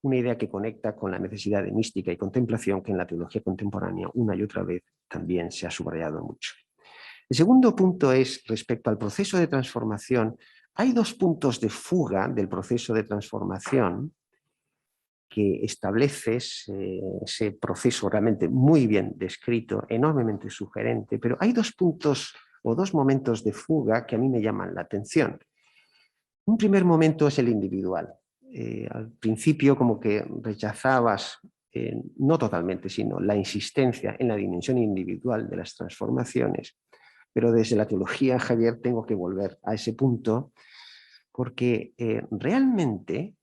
una idea que conecta con la necesidad de mística y contemplación que en la teología contemporánea una y otra vez también se ha subrayado mucho. El segundo punto es respecto al proceso de transformación. Hay dos puntos de fuga del proceso de transformación que estableces ese proceso realmente muy bien descrito, enormemente sugerente, pero hay dos puntos o dos momentos de fuga que a mí me llaman la atención. Un primer momento es el individual. Al principio como que rechazabas, no totalmente, sino la insistencia en la dimensión individual de las transformaciones, pero desde la teología, Javier, tengo que volver a ese punto porque realmente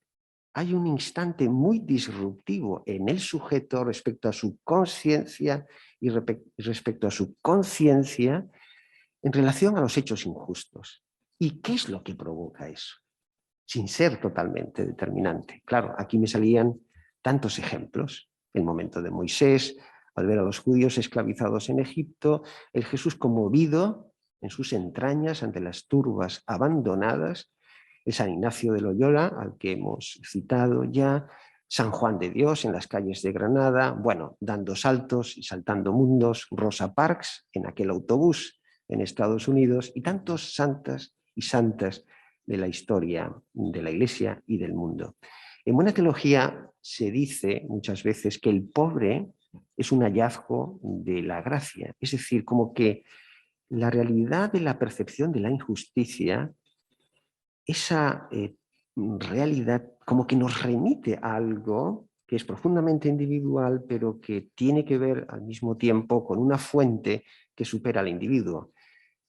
hay un instante muy disruptivo en el sujeto respecto a su conciencia y respecto a su conciencia en relación a los hechos injustos. ¿Y qué es lo que provoca eso? Sin ser totalmente determinante. Claro, aquí me salían tantos ejemplos. El momento de Moisés, al ver a los judíos esclavizados en Egipto, el Jesús conmovido en sus entrañas ante las turbas abandonadas, el San Ignacio de Loyola, al que hemos citado ya, San Juan de Dios en las calles de Granada, bueno, dando saltos y saltando mundos, Rosa Parks en aquel autobús en Estados Unidos y tantos santas y santas de la historia de la Iglesia y del mundo. En buena teología se dice muchas veces que el pobre es un hallazgo de la gracia, es decir, como que la realidad de la percepción de la injusticia, esa realidad como que nos remite a algo que es profundamente individual, pero que tiene que ver al mismo tiempo con una fuente que supera al individuo.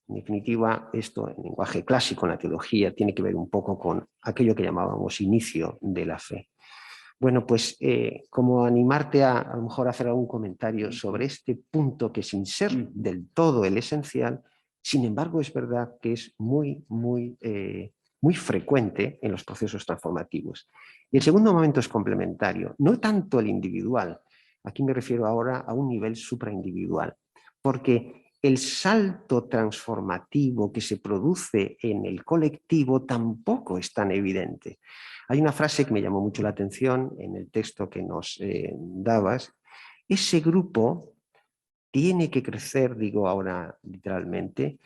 En definitiva, esto en lenguaje clásico, en la teología, tiene que ver un poco con aquello que llamábamos inicio de la fe. Bueno, pues como animarte a lo mejor a hacer algún comentario sobre este punto que sin ser del todo el esencial, sin embargo es verdad que es muy frecuente en los procesos transformativos. Y el segundo momento es complementario, no tanto el individual, aquí me refiero ahora a un nivel supraindividual, porque el salto transformativo que se produce en el colectivo tampoco es tan evidente. Hay una frase que me llamó mucho la atención en el texto que nos dabas. Ese grupo tiene que crecer, digo ahora literalmente,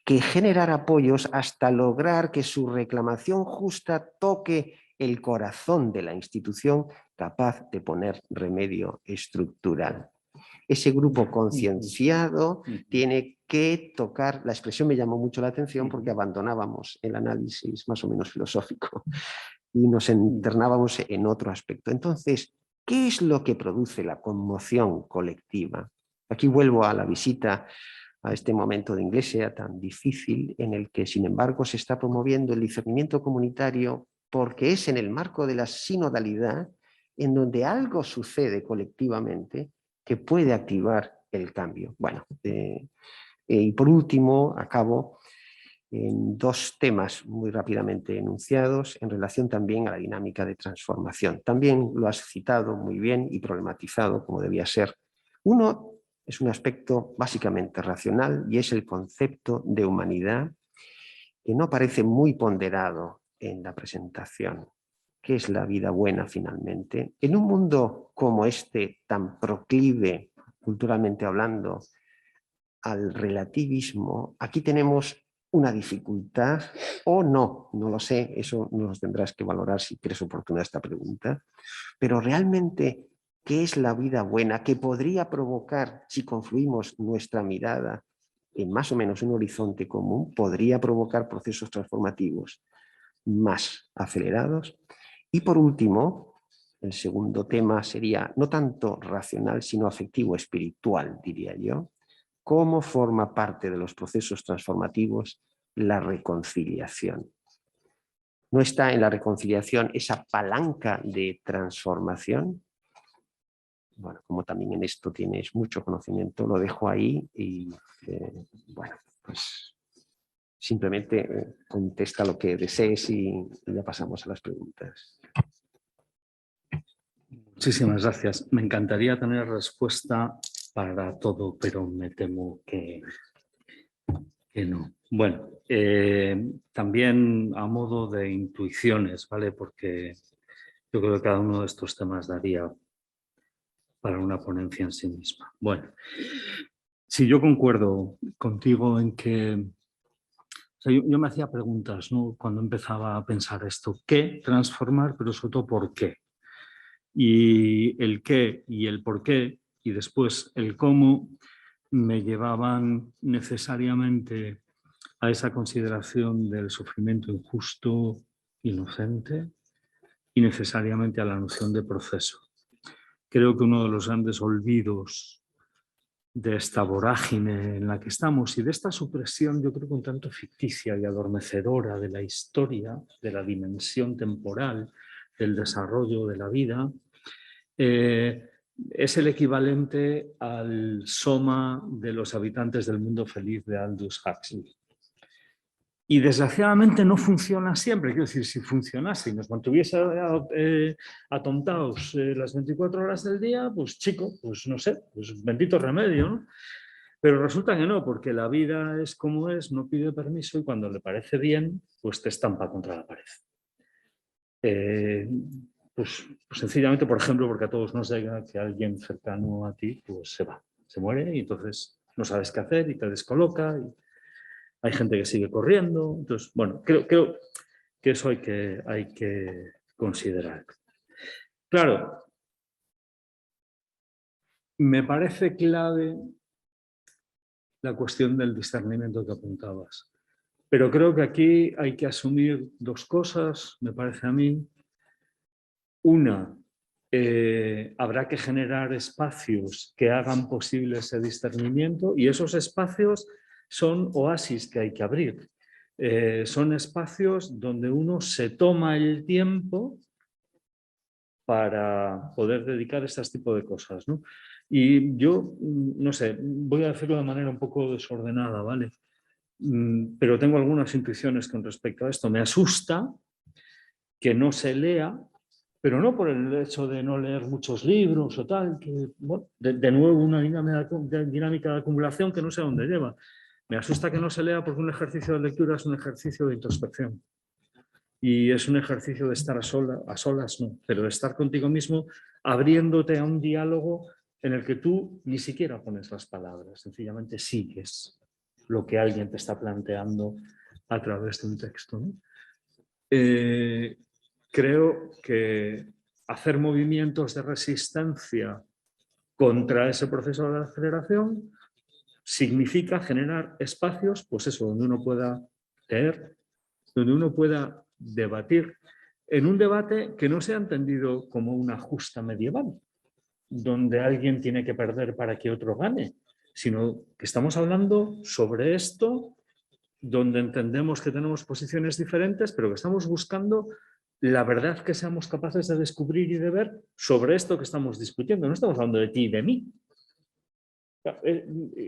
que generar apoyos hasta lograr que su reclamación justa toque el corazón de la institución capaz de poner remedio estructural. Ese grupo concienciado tiene que tocar, la expresión me llamó mucho la atención porque abandonábamos el análisis más o menos filosófico y nos internábamos en otro aspecto. Entonces, ¿qué es lo que produce la conmoción colectiva? Aquí vuelvo a la visita a este momento de Iglesia tan difícil en el que, sin embargo, se está promoviendo el discernimiento comunitario porque es en el marco de la sinodalidad en donde algo sucede colectivamente que puede activar el cambio. Bueno, y por último, acabo en dos temas muy rápidamente enunciados en relación también a la dinámica de transformación. También lo has citado muy bien y problematizado como debía ser. Uno es un aspecto básicamente racional y es el concepto de humanidad que no parece muy ponderado en la presentación. ¿Qué es la vida buena finalmente? En un mundo como este, tan proclive, culturalmente hablando, al relativismo, aquí tenemos una dificultad o no, no lo sé, eso nos tendrás que valorar si crees oportuna esta pregunta, pero realmente, ¿qué es la vida buena? ¿Qué podría provocar, si confluimos nuestra mirada en más o menos un horizonte común, podría provocar procesos transformativos más acelerados? Y por último, el segundo tema sería no tanto racional, sino afectivo, espiritual, diría yo. ¿Cómo forma parte de los procesos transformativos la reconciliación? ¿No está en la reconciliación esa palanca de transformación? Bueno, como también en esto tienes mucho conocimiento, lo dejo ahí y bueno, pues simplemente contesta lo que desees y ya pasamos a las preguntas. Muchísimas gracias. Me encantaría tener respuesta para todo, pero me temo que no. Bueno, también a modo de intuiciones, ¿vale? Porque yo creo que cada uno de estos temas daría para una ponencia en sí misma. Bueno, sí, yo concuerdo contigo en que... O sea, yo me hacía preguntas, ¿no? Cuando empezaba a pensar esto. ¿Qué transformar? Pero sobre todo, ¿por qué? Y el qué y el por qué y después el cómo me llevaban necesariamente a esa consideración del sufrimiento injusto, inocente y necesariamente a la noción de proceso. Creo que uno de los grandes olvidos de esta vorágine en la que estamos y de esta supresión, yo creo que un tanto ficticia y adormecedora de la historia, de la dimensión temporal, del desarrollo de la vida, es el equivalente al soma de los habitantes del mundo feliz de Aldous Huxley. Y desgraciadamente no funciona siempre. Quiero decir, si funcionase y nos mantuviese atontados las 24 horas del día, pues chico, pues no sé, pues bendito remedio, ¿no? Pero resulta que no, porque la vida es como es, no pide permiso y cuando le parece bien, pues te estampa contra la pared. Pues sencillamente, por ejemplo, porque a todos nos llega que alguien cercano a ti pues se va, se muere y entonces no sabes qué hacer y te descoloca. Y hay gente que sigue corriendo. Entonces, bueno, creo que eso hay que considerar. Claro, me parece clave la cuestión del discernimiento que apuntabas. Pero creo que aquí hay que asumir dos cosas, me parece a mí. Una, habrá que generar espacios que hagan posible ese discernimiento y esos espacios son oasis que hay que abrir. Son espacios donde uno se toma el tiempo para poder dedicar a este tipo de cosas, ¿no? Y yo, no sé, voy a decirlo de manera un poco desordenada, ¿vale? Pero tengo algunas intuiciones con respecto a esto. Me asusta que no se lea, pero no por el hecho de no leer muchos libros o tal, que, bueno, de nuevo una dinámica de acumulación que no sé a dónde lleva. Me asusta que no se lea porque un ejercicio de lectura es un ejercicio de introspección. Y es un ejercicio de estar a solas, no, pero de estar contigo mismo, abriéndote a un diálogo en el que tú ni siquiera pones las palabras, sencillamente sigues lo que alguien te está planteando a través de un texto, ¿no? Creo que hacer movimientos de resistencia contra ese proceso de aceleración significa generar espacios, pues eso, donde uno pueda leer, donde uno pueda debatir, en un debate que no sea entendido como una justa medieval, donde alguien tiene que perder para que otro gane, sino que estamos hablando sobre esto, donde entendemos que tenemos posiciones diferentes, pero que estamos buscando la verdad que seamos capaces de descubrir y de ver sobre esto que estamos discutiendo. No estamos hablando de ti y de mí.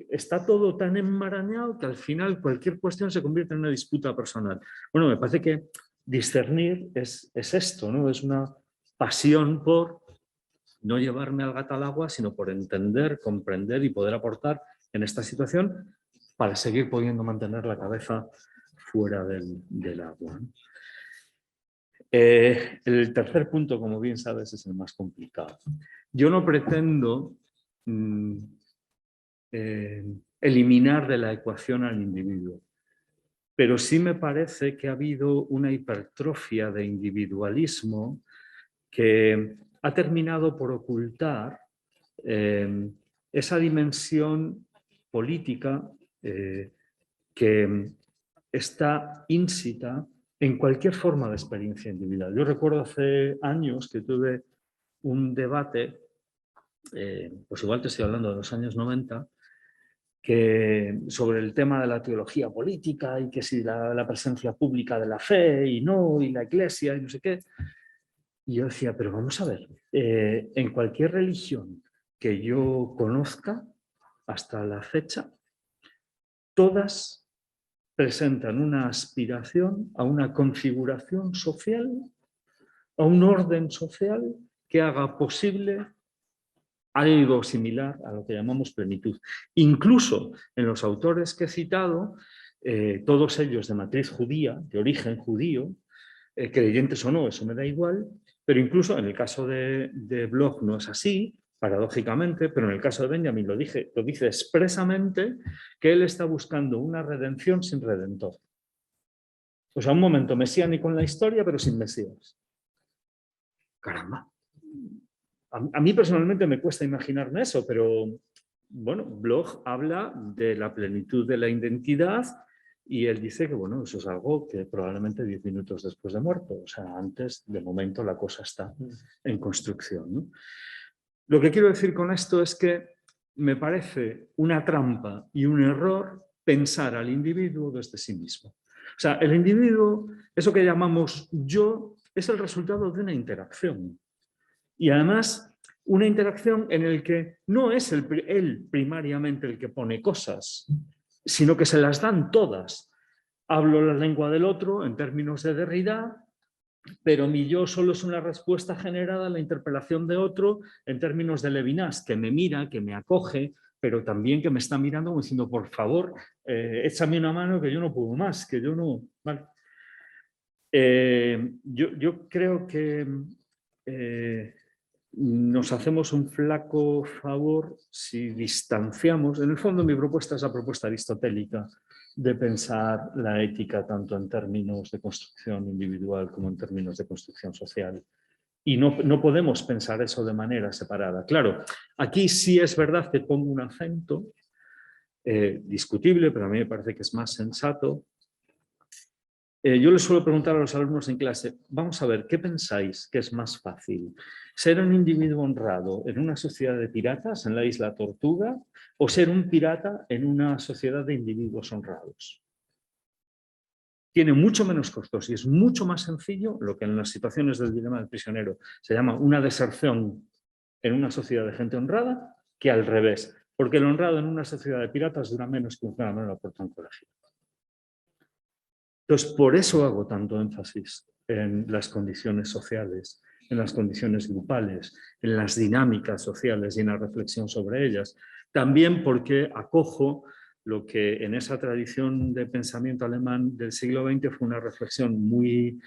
Está todo tan enmarañado que al final cualquier cuestión se convierte en una disputa personal. Bueno, me parece que discernir es esto, ¿no? Es una pasión por no llevarme al gato al agua, sino por entender, comprender y poder aportar en esta situación para seguir pudiendo mantener la cabeza fuera del agua, ¿no? El tercer punto, como bien sabes, es el más complicado. Yo no pretendo eliminar de la ecuación al individuo, pero sí me parece que ha habido una hipertrofia de individualismo que ha terminado por ocultar esa dimensión política que está ínsita en cualquier forma de experiencia individual. Yo recuerdo hace años que tuve un debate, pues igual te estoy hablando de los años 90, sobre el tema de la teología política y que si la presencia pública de la fe y no, y la iglesia y no sé qué. Y yo decía, pero vamos a ver, en cualquier religión que yo conozca hasta la fecha, todas presentan una aspiración a una configuración social, a un orden social que haga posible algo similar a lo que llamamos plenitud. Incluso en los autores que he citado, todos ellos de matriz judía, de origen judío, creyentes o no, eso me da igual, pero incluso en el caso de Bloch no es así, paradójicamente, pero en el caso de Benjamin lo dice expresamente que él está buscando una redención sin redentor. O sea, un momento mesiánico en la historia, pero sin Mesías. Caramba. A mí personalmente me cuesta imaginarme eso, pero bueno, Bloch habla de la plenitud de la identidad y él dice que bueno, eso es algo que probablemente 10 minutos después de muerto, o sea, antes, de momento, la cosa está en construcción, ¿no? Lo que quiero decir con esto es que me parece una trampa y un error pensar al individuo desde sí mismo. O sea, el individuo, eso que llamamos yo, es el resultado de una interacción. Y además, una interacción en la que no es él primariamente el que pone cosas, sino que se las dan todas. Hablo la lengua del otro en términos de Derrida, pero mi yo solo es una respuesta generada a la interpelación de otro en términos de Levinas, que me mira, que me acoge, pero también que me está mirando como diciendo, por favor, échame una mano que yo no puedo más, que yo no... Vale. Yo creo que nos hacemos un flaco favor si distanciamos. En el fondo mi propuesta es la propuesta aristotélica de pensar la ética tanto en términos de construcción individual como en términos de construcción social. Y no podemos pensar eso de manera separada. Claro, aquí sí es verdad que pongo un acento discutible, pero a mí me parece que es más sensato, Yo les suelo preguntar a los alumnos en clase, vamos a ver, ¿qué pensáis que es más fácil? ¿Ser un individuo honrado en una sociedad de piratas en la isla Tortuga o ser un pirata en una sociedad de individuos honrados? Tiene mucho menos costos y es mucho más sencillo lo que en las situaciones del dilema del prisionero se llama una deserción en una sociedad de gente honrada que al revés, porque el honrado en una sociedad de piratas dura menos que un fenómeno por un colegio. Entonces, por eso hago tanto énfasis en las condiciones sociales, en las condiciones grupales, en las dinámicas sociales y en la reflexión sobre ellas. También porque acojo lo que en esa tradición de pensamiento alemán del siglo XX fue una reflexión muy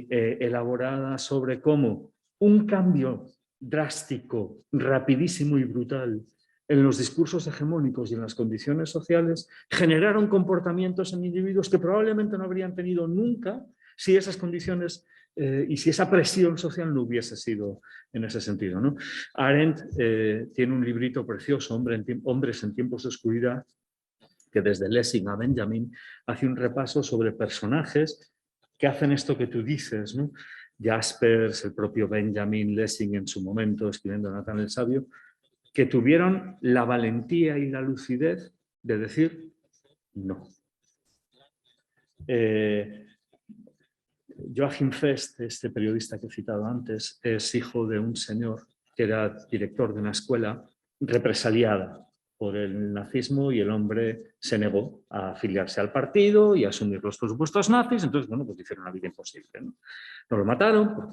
elaborada sobre cómo un cambio drástico, rapidísimo y brutal en los discursos hegemónicos y en las condiciones sociales generaron comportamientos en individuos que probablemente no habrían tenido nunca si esas condiciones y si esa presión social no hubiese sido en ese sentido, ¿no? Arendt tiene un librito precioso, Hombres en tiempos de oscuridad, que desde Lessing a Benjamin hace un repaso sobre personajes que hacen esto que tú dices, ¿no? Jaspers, el propio Benjamin, Lessing en su momento, escribiendo Nathan el Sabio, que tuvieron la valentía y la lucidez de decir no. Joachim Fest, este periodista que he citado antes, es hijo de un señor que era director de una escuela represaliada por el nazismo y el hombre se negó a afiliarse al partido y a asumir los presupuestos nazis, entonces, bueno, pues hicieron la vida imposible, ¿no? No lo mataron,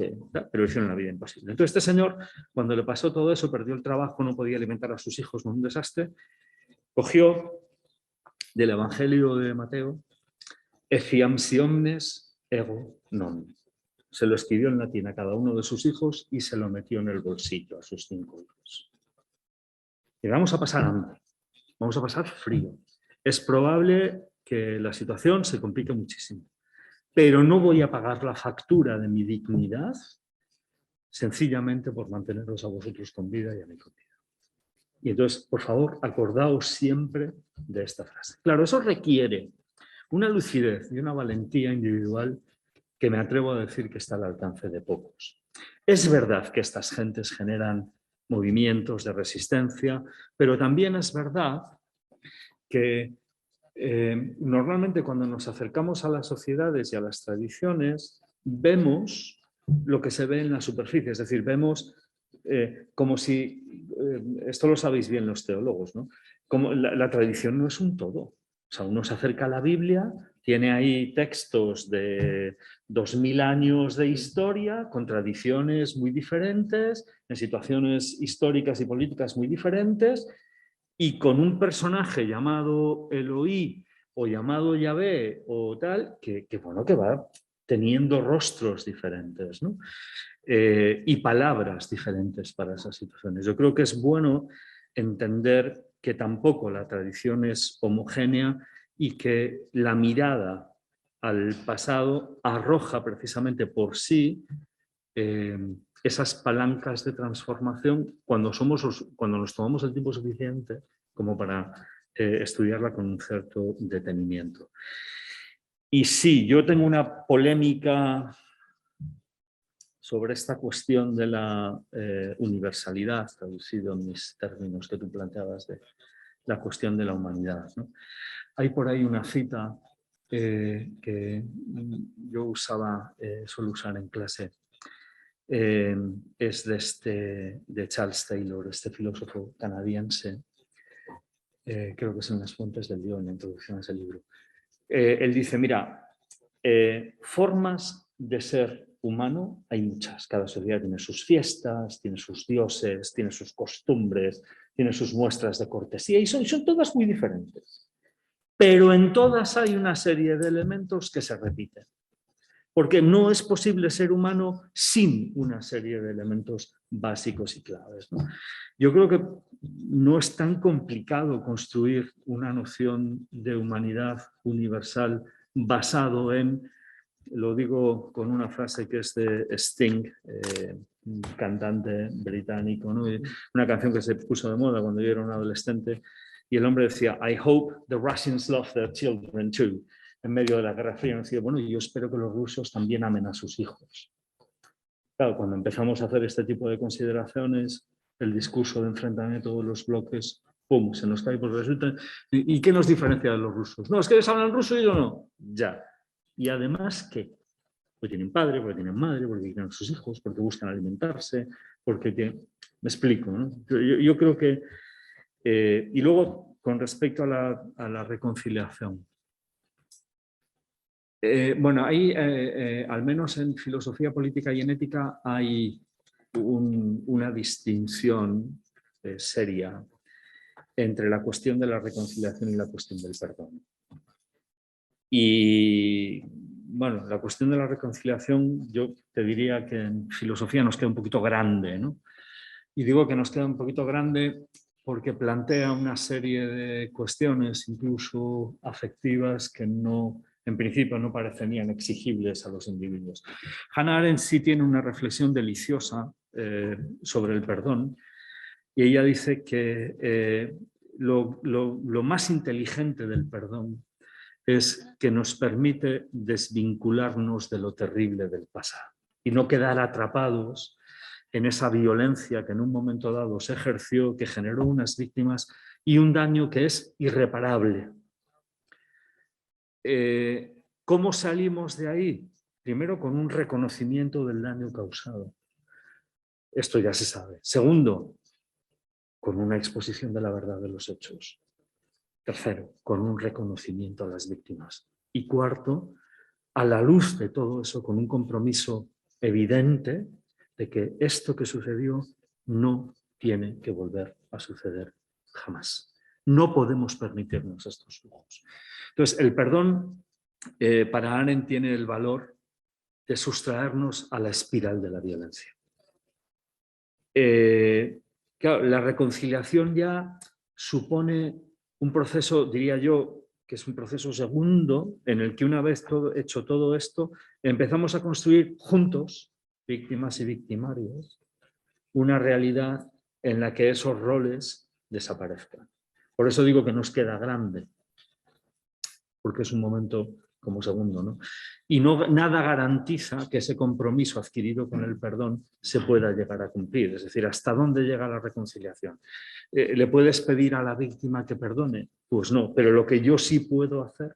pero hicieron la vida imposible. Entonces este señor, cuando le pasó todo eso, perdió el trabajo, no podía alimentar a sus hijos, un desastre, cogió del Evangelio de Mateo, Eciam si omnes ego non. Se lo escribió en latín a cada uno de sus hijos y se lo metió en el bolsillo a sus 5 hijos. Y vamos a pasar hambre, vamos a pasar frío. Es probable que la situación se complique muchísimo, pero no voy a pagar la factura de mi dignidad sencillamente por manteneros a vosotros con vida y a mí con vida. Y entonces, por favor, acordaos siempre de esta frase. Claro, eso requiere una lucidez y una valentía individual que me atrevo a decir que está al alcance de pocos. Es verdad que estas gentes generan movimientos de resistencia, pero también es verdad que normalmente cuando nos acercamos a las sociedades y a las tradiciones, vemos lo que se ve en la superficie, es decir, vemos como si, esto lo sabéis bien los teólogos, ¿no? Como la tradición no es un todo. O sea, uno se acerca a la Biblia, tiene ahí textos de 2000 años de historia, con tradiciones muy diferentes, en situaciones históricas y políticas muy diferentes, y con un personaje llamado Eloí o llamado Yahvé o tal, que va teniendo rostros diferentes, ¿no? Y palabras diferentes para esas situaciones. Yo creo que es bueno entender que tampoco la tradición es homogénea y que la mirada al pasado arroja precisamente por sí esas palancas de transformación cuando nos tomamos el tiempo suficiente como para estudiarla con un cierto detenimiento. Y sí, yo tengo una polémica sobre esta cuestión de la universalidad, traducido en mis términos que tú planteabas de la cuestión de la humanidad, ¿no? Hay por ahí una cita que yo suelo usar en clase, es de Charles Taylor, este filósofo canadiense, creo que es en las fuentes del Dios, en la introducción a ese libro. Él dice, mira, formas de ser humano hay muchas, cada sociedad tiene sus fiestas, tiene sus dioses, tiene sus costumbres, tiene sus muestras de cortesía y son todas muy diferentes. Pero en todas hay una serie de elementos que se repiten. Porque no es posible ser humano sin una serie de elementos básicos y claves, ¿no? Yo creo que no es tan complicado construir una noción de humanidad universal basado en, lo digo con una frase que es de Sting, un cantante británico, ¿no? Una canción que se puso de moda cuando yo era un adolescente, y el hombre decía, I hope the Russians love their children too. en medio de la Guerra Fría, han sido, bueno, yo espero que los rusos también amen a sus hijos. Claro, cuando empezamos a hacer este tipo de consideraciones, el discurso de enfrentamiento de los bloques, ¡pum!, se nos cae por resulta. ¿Y qué nos diferencia de los rusos? No, es que ellos hablan ruso y yo no. Ya. Y además, ¿qué? Porque tienen padre, porque tienen madre, porque tienen sus hijos, porque buscan alimentarse, porque tienen... Me explico, ¿no? Yo creo que... y luego, con respecto a la reconciliación. Bueno, hay, al menos en filosofía política y en ética, hay una distinción seria entre la cuestión de la reconciliación y la cuestión del perdón. Y bueno, la cuestión de la reconciliación, yo te diría que en filosofía nos queda un poquito grande, ¿no? Y digo que nos queda un poquito grande porque plantea una serie de cuestiones, incluso afectivas, que no, en principio no parecerían exigibles a los individuos. Hannah Arendt sí tiene una reflexión deliciosa sobre el perdón, y ella dice que lo más inteligente del perdón es que nos permite desvincularnos de lo terrible del pasado y no quedar atrapados en esa violencia que en un momento dado se ejerció, que generó unas víctimas y un daño que es irreparable. ¿Cómo salimos de ahí? Primero, con un reconocimiento del daño causado. Esto ya se sabe. Segundo, con una exposición de la verdad de los hechos. Tercero, con un reconocimiento a las víctimas. Y cuarto, a la luz de todo eso, con un compromiso evidente de que esto que sucedió no tiene que volver a suceder jamás. No podemos permitirnos estos lujos. Entonces, el perdón para Arendt tiene el valor de sustraernos a la espiral de la violencia. Claro, la reconciliación ya supone un proceso, diría yo, que es un proceso segundo, en el que una vez hecho todo esto, empezamos a construir juntos, víctimas y victimarios, una realidad en la que esos roles desaparezcan. Por eso digo que nos queda grande, porque es un momento como segundo, ¿no? Y nada garantiza que ese compromiso adquirido con el perdón se pueda llegar a cumplir. Es decir, ¿hasta dónde llega la reconciliación? ¿Le puedes pedir a la víctima que perdone? Pues no, pero lo que yo sí puedo hacer,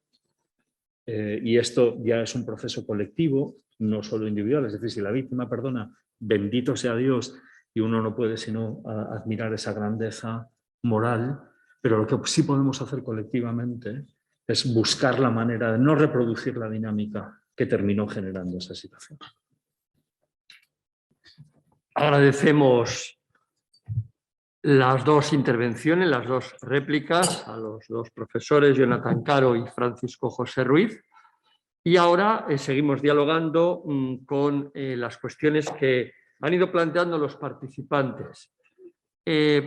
y esto ya es un proceso colectivo, no solo individual, es decir, si la víctima perdona, bendito sea Dios, y uno no puede sino admirar esa grandeza moral, pero lo que sí podemos hacer colectivamente es buscar la manera de no reproducir la dinámica que terminó generando esa situación. Agradecemos las dos intervenciones, las dos réplicas a los dos profesores, Jonathan Caro y Francisco José Ruiz. Y ahora seguimos dialogando con las cuestiones que han ido planteando los participantes.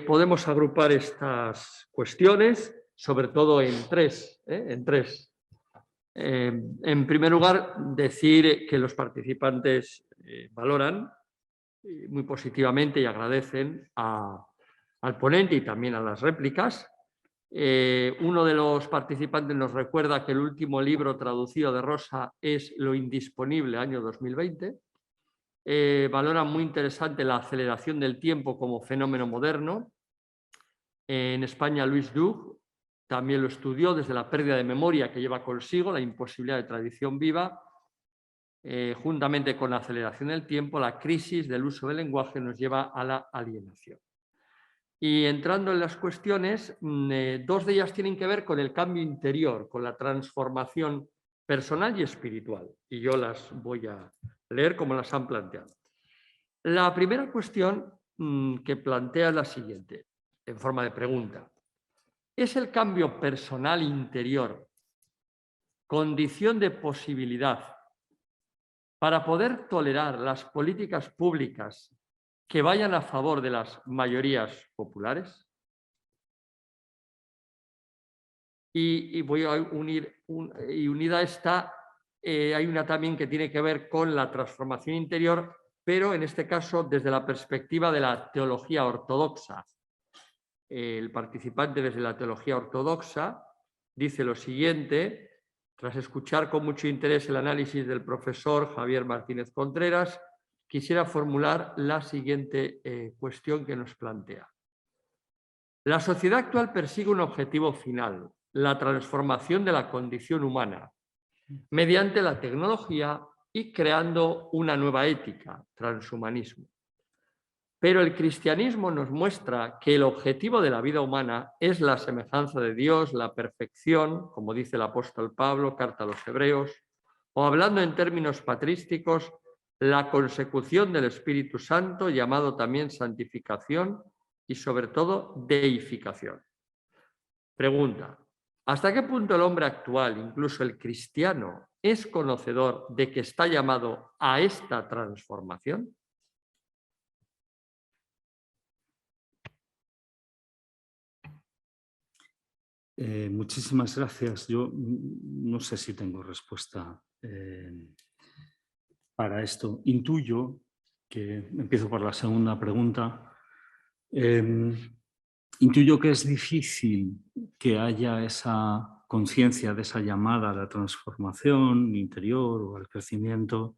Podemos agrupar estas cuestiones, sobre todo en tres. En primer lugar, decir que los participantes valoran muy positivamente y agradecen al ponente y también a las réplicas. Uno de los participantes nos recuerda que el último libro traducido de Rosa es Lo indisponible, año 2020. Valora muy interesante la aceleración del tiempo como fenómeno moderno. En España, Luis Dug también lo estudió desde la pérdida de memoria que lleva consigo la imposibilidad de tradición viva. Juntamente con la aceleración del tiempo, la crisis del uso del lenguaje nos lleva a la alienación. Y entrando en las cuestiones, dos de ellas tienen que ver con el cambio interior, con la transformación personal y espiritual. Y yo las voy a leer como las han planteado. La primera cuestión que plantea es la siguiente, en forma de pregunta. ¿Es el cambio personal interior condición de posibilidad para poder tolerar las políticas públicas que vayan a favor de las mayorías populares? Y voy a unir, unida a esta, hay una también que tiene que ver con la transformación interior, pero en este caso desde la perspectiva de la teología ortodoxa. El participante desde la teología ortodoxa dice lo siguiente, Tras escuchar con mucho interés el análisis del profesor Javier Martínez Contreras, quisiera formular la siguiente cuestión que nos plantea. La sociedad actual persigue un objetivo final, la transformación de la condición humana, mediante la tecnología y creando una nueva ética, transhumanismo. Pero el cristianismo nos muestra que el objetivo de la vida humana es la semejanza de Dios, la perfección, como dice el apóstol Pablo, carta a los Hebreos, o hablando en términos patrísticos, la consecución del Espíritu Santo, llamado también santificación y sobre todo deificación. Pregunta: ¿hasta qué punto el hombre actual, incluso el cristiano, es conocedor de que está llamado a esta transformación? Muchísimas gracias. Yo no sé si tengo respuesta para esto. Intuyo que, empiezo por la segunda pregunta, intuyo que es difícil que haya esa conciencia de esa llamada a la transformación interior o al crecimiento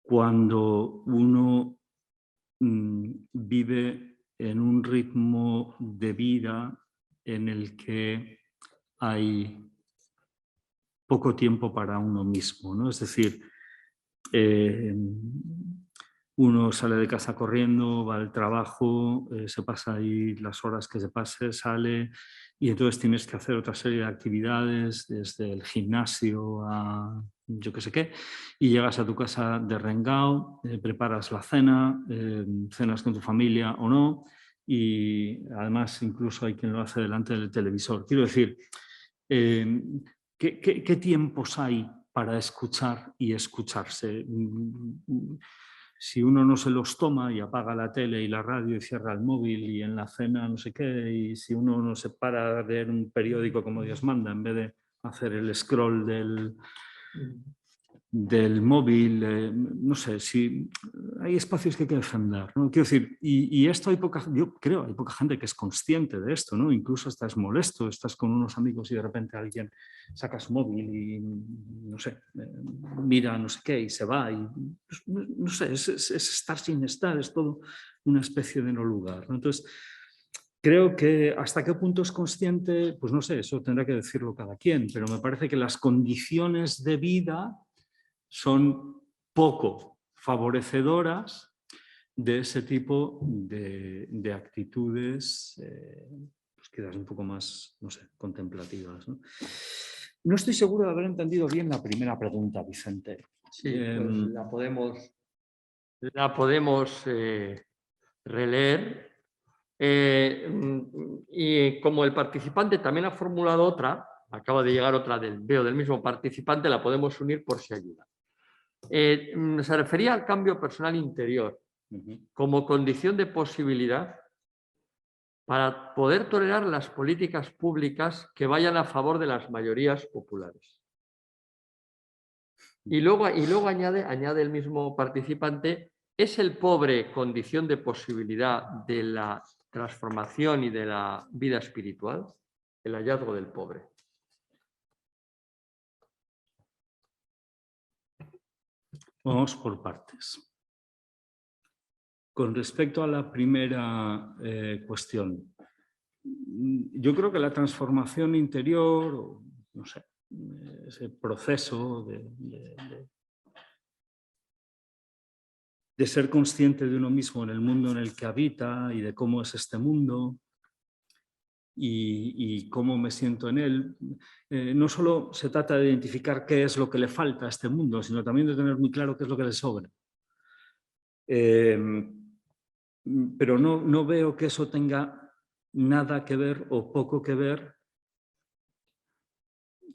cuando uno vive en un ritmo de vida en el que hay poco tiempo para uno mismo, ¿no? Es decir, uno sale de casa corriendo, va al trabajo, se pasa ahí las horas que se pase, sale y entonces tienes que hacer otra serie de actividades, desde el gimnasio a yo qué sé qué, y llegas a tu casa derrengado, preparas la cena, cenas con tu familia o no, y además incluso hay quien lo hace delante del televisor. Quiero decir, ¿qué tiempos hay para escuchar y escucharse? Si uno no se los toma y apaga la tele y la radio y cierra el móvil y en la cena no sé qué, y si uno no se para a leer un periódico como Dios manda en vez de hacer el scroll del móvil, no sé, si hay espacios que hay que defender, ¿no? Quiero decir, y esto yo creo, hay poca gente que es consciente de esto, ¿no? Incluso hasta es molesto, estás con unos amigos y de repente alguien saca su móvil y, no sé, mira no sé qué y se va, y pues, no sé, es estar sin estar, es todo una especie de no lugar, ¿no? Entonces, creo que hasta qué punto es consciente, pues no sé, eso tendrá que decirlo cada quien, pero me parece que las condiciones de vida son poco favorecedoras de ese tipo de actitudes pues quizás un poco más, no sé, contemplativas, ¿no? No estoy seguro de haber entendido bien la primera pregunta, Vicente. Sí, pues la podemos releer. Y como el participante también ha formulado otra, acaba de llegar otra del mismo participante, la podemos unir por si ayuda. Se refería al cambio personal interior como condición de posibilidad para poder tolerar las políticas públicas que vayan a favor de las mayorías populares. Y luego añade el mismo participante: ¿es el pobre condición de posibilidad de la transformación y de la vida espiritual? El hallazgo del pobre. Vamos por partes. Con respecto a la primera cuestión, yo creo que la transformación interior, no sé, ese proceso de ser consciente de uno mismo en el mundo en el que habita y de cómo es este mundo y cómo me siento en él, no solo se trata de identificar qué es lo que le falta a este mundo, sino también de tener muy claro qué es lo que le sobra. Pero no veo que eso tenga nada que ver o poco que ver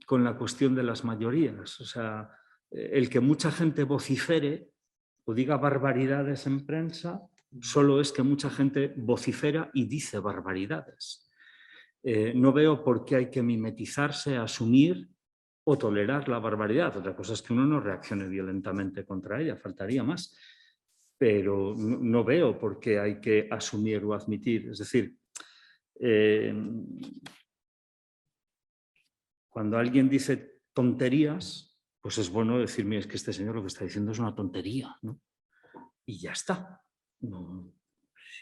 con la cuestión de las mayorías. O sea, el que mucha gente vocifere o diga barbaridades en prensa solo es que mucha gente vocifera y dice barbaridades. No veo por qué hay que mimetizarse, asumir o tolerar la barbaridad. Otra cosa es que uno no reaccione violentamente contra ella, faltaría más. Pero no veo por qué hay que asumir o admitir. Es decir, cuando alguien dice tonterías, pues es bueno decir, mira, es que este señor lo que está diciendo es una tontería, ¿no? Y ya está. No,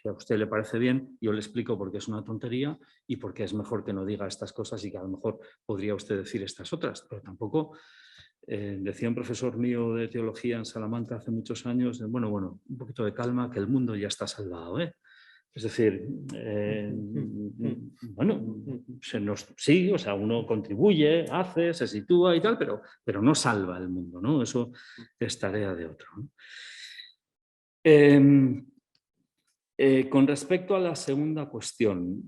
si a usted le parece bien, yo le explico por qué es una tontería y por qué es mejor que no diga estas cosas y que a lo mejor podría usted decir estas otras, pero tampoco... decía un profesor mío de teología en Salamanca hace muchos años, bueno, un poquito de calma, que el mundo ya está salvado, ¿eh? Es decir, bueno, sí, o sea, uno contribuye, hace, se sitúa y tal, pero no salva el mundo, ¿no? Eso es tarea de otro, ¿no? Con respecto a la segunda cuestión,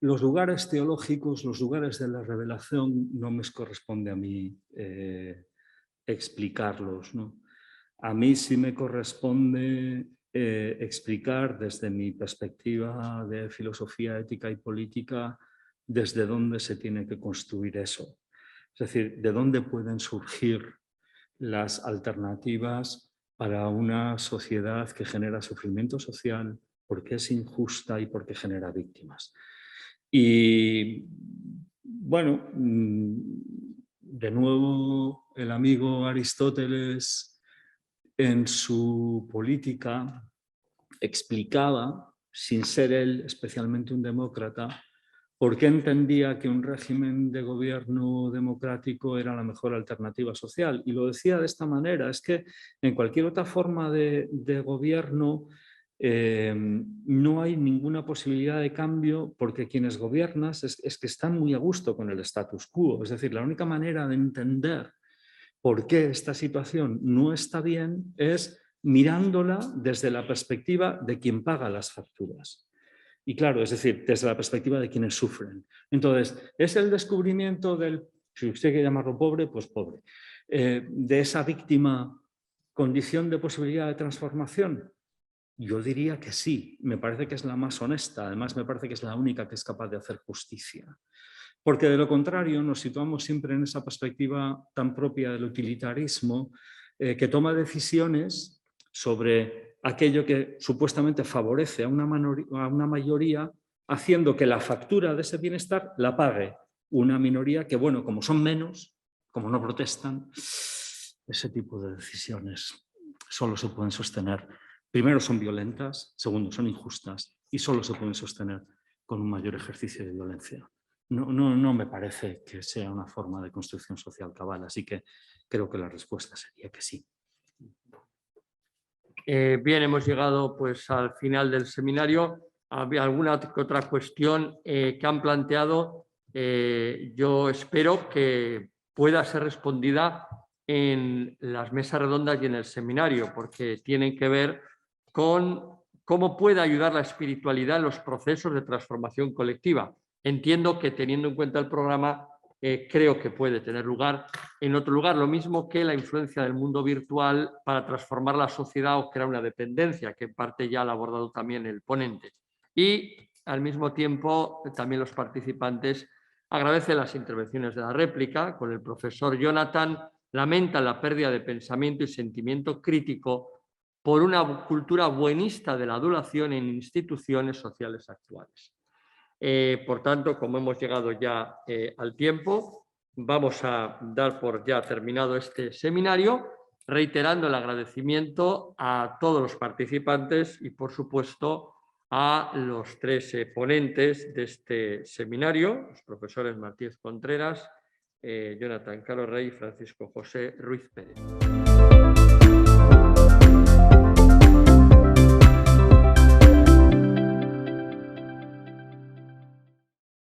los lugares teológicos, los lugares de la revelación, no me corresponde a mí explicarlos, ¿no? A mí sí me corresponde explicar desde mi perspectiva de filosofía, ética y política desde dónde se tiene que construir eso. Es decir, de dónde pueden surgir las alternativas para una sociedad que genera sufrimiento social, porque es injusta y porque genera víctimas. Y bueno, de nuevo el amigo Aristóteles en su política explicaba, sin ser él especialmente un demócrata, por qué entendía que un régimen de gobierno democrático era la mejor alternativa social. Y lo decía de esta manera, es que en cualquier otra forma de gobierno no hay ninguna posibilidad de cambio porque quienes gobiernan es que están muy a gusto con el status quo. Es decir, la única manera de entender por qué esta situación no está bien es mirándola desde la perspectiva de quien paga las facturas. Y claro, es decir, desde la perspectiva de quienes sufren. Entonces, es el descubrimiento del, si usted quiere llamarlo pobre, pues pobre, de esa víctima condición de posibilidad de transformación. Yo diría que sí, me parece que es la más honesta, además me parece que es la única que es capaz de hacer justicia. Porque de lo contrario nos situamos siempre en esa perspectiva tan propia del utilitarismo que toma decisiones sobre aquello que supuestamente favorece a una mayoría, haciendo que la factura de ese bienestar la pague una minoría que, bueno, como son menos, como no protestan, ese tipo de decisiones solo se pueden sostener. Primero, son violentas, segundo, son injustas y solo se pueden sostener con un mayor ejercicio de violencia. No me parece que sea una forma de construcción social cabal, así que creo que la respuesta sería que sí. Bien, hemos llegado pues al final del seminario. ¿Había alguna otra cuestión que han planteado? Yo espero que pueda ser respondida en las mesas redondas y en el seminario, porque tienen que ver con cómo puede ayudar la espiritualidad en los procesos de transformación colectiva. Entiendo que, teniendo en cuenta el programa, creo que puede tener lugar en otro lugar, lo mismo que la influencia del mundo virtual para transformar la sociedad o crear una dependencia, que en parte ya lo ha abordado también el ponente. Y al mismo tiempo también los participantes agradecen las intervenciones de la réplica. Con el profesor Jonathan lamenta la pérdida de pensamiento y sentimiento crítico por una cultura buenista de la adulación en instituciones sociales actuales. Por tanto, como hemos llegado ya al tiempo, vamos a dar por ya terminado este seminario, reiterando el agradecimiento a todos los participantes y, por supuesto, a los tres ponentes de este seminario, los profesores Martínez Contreras, Jonathan Caro Rey y Francisco José Ruiz Pérez.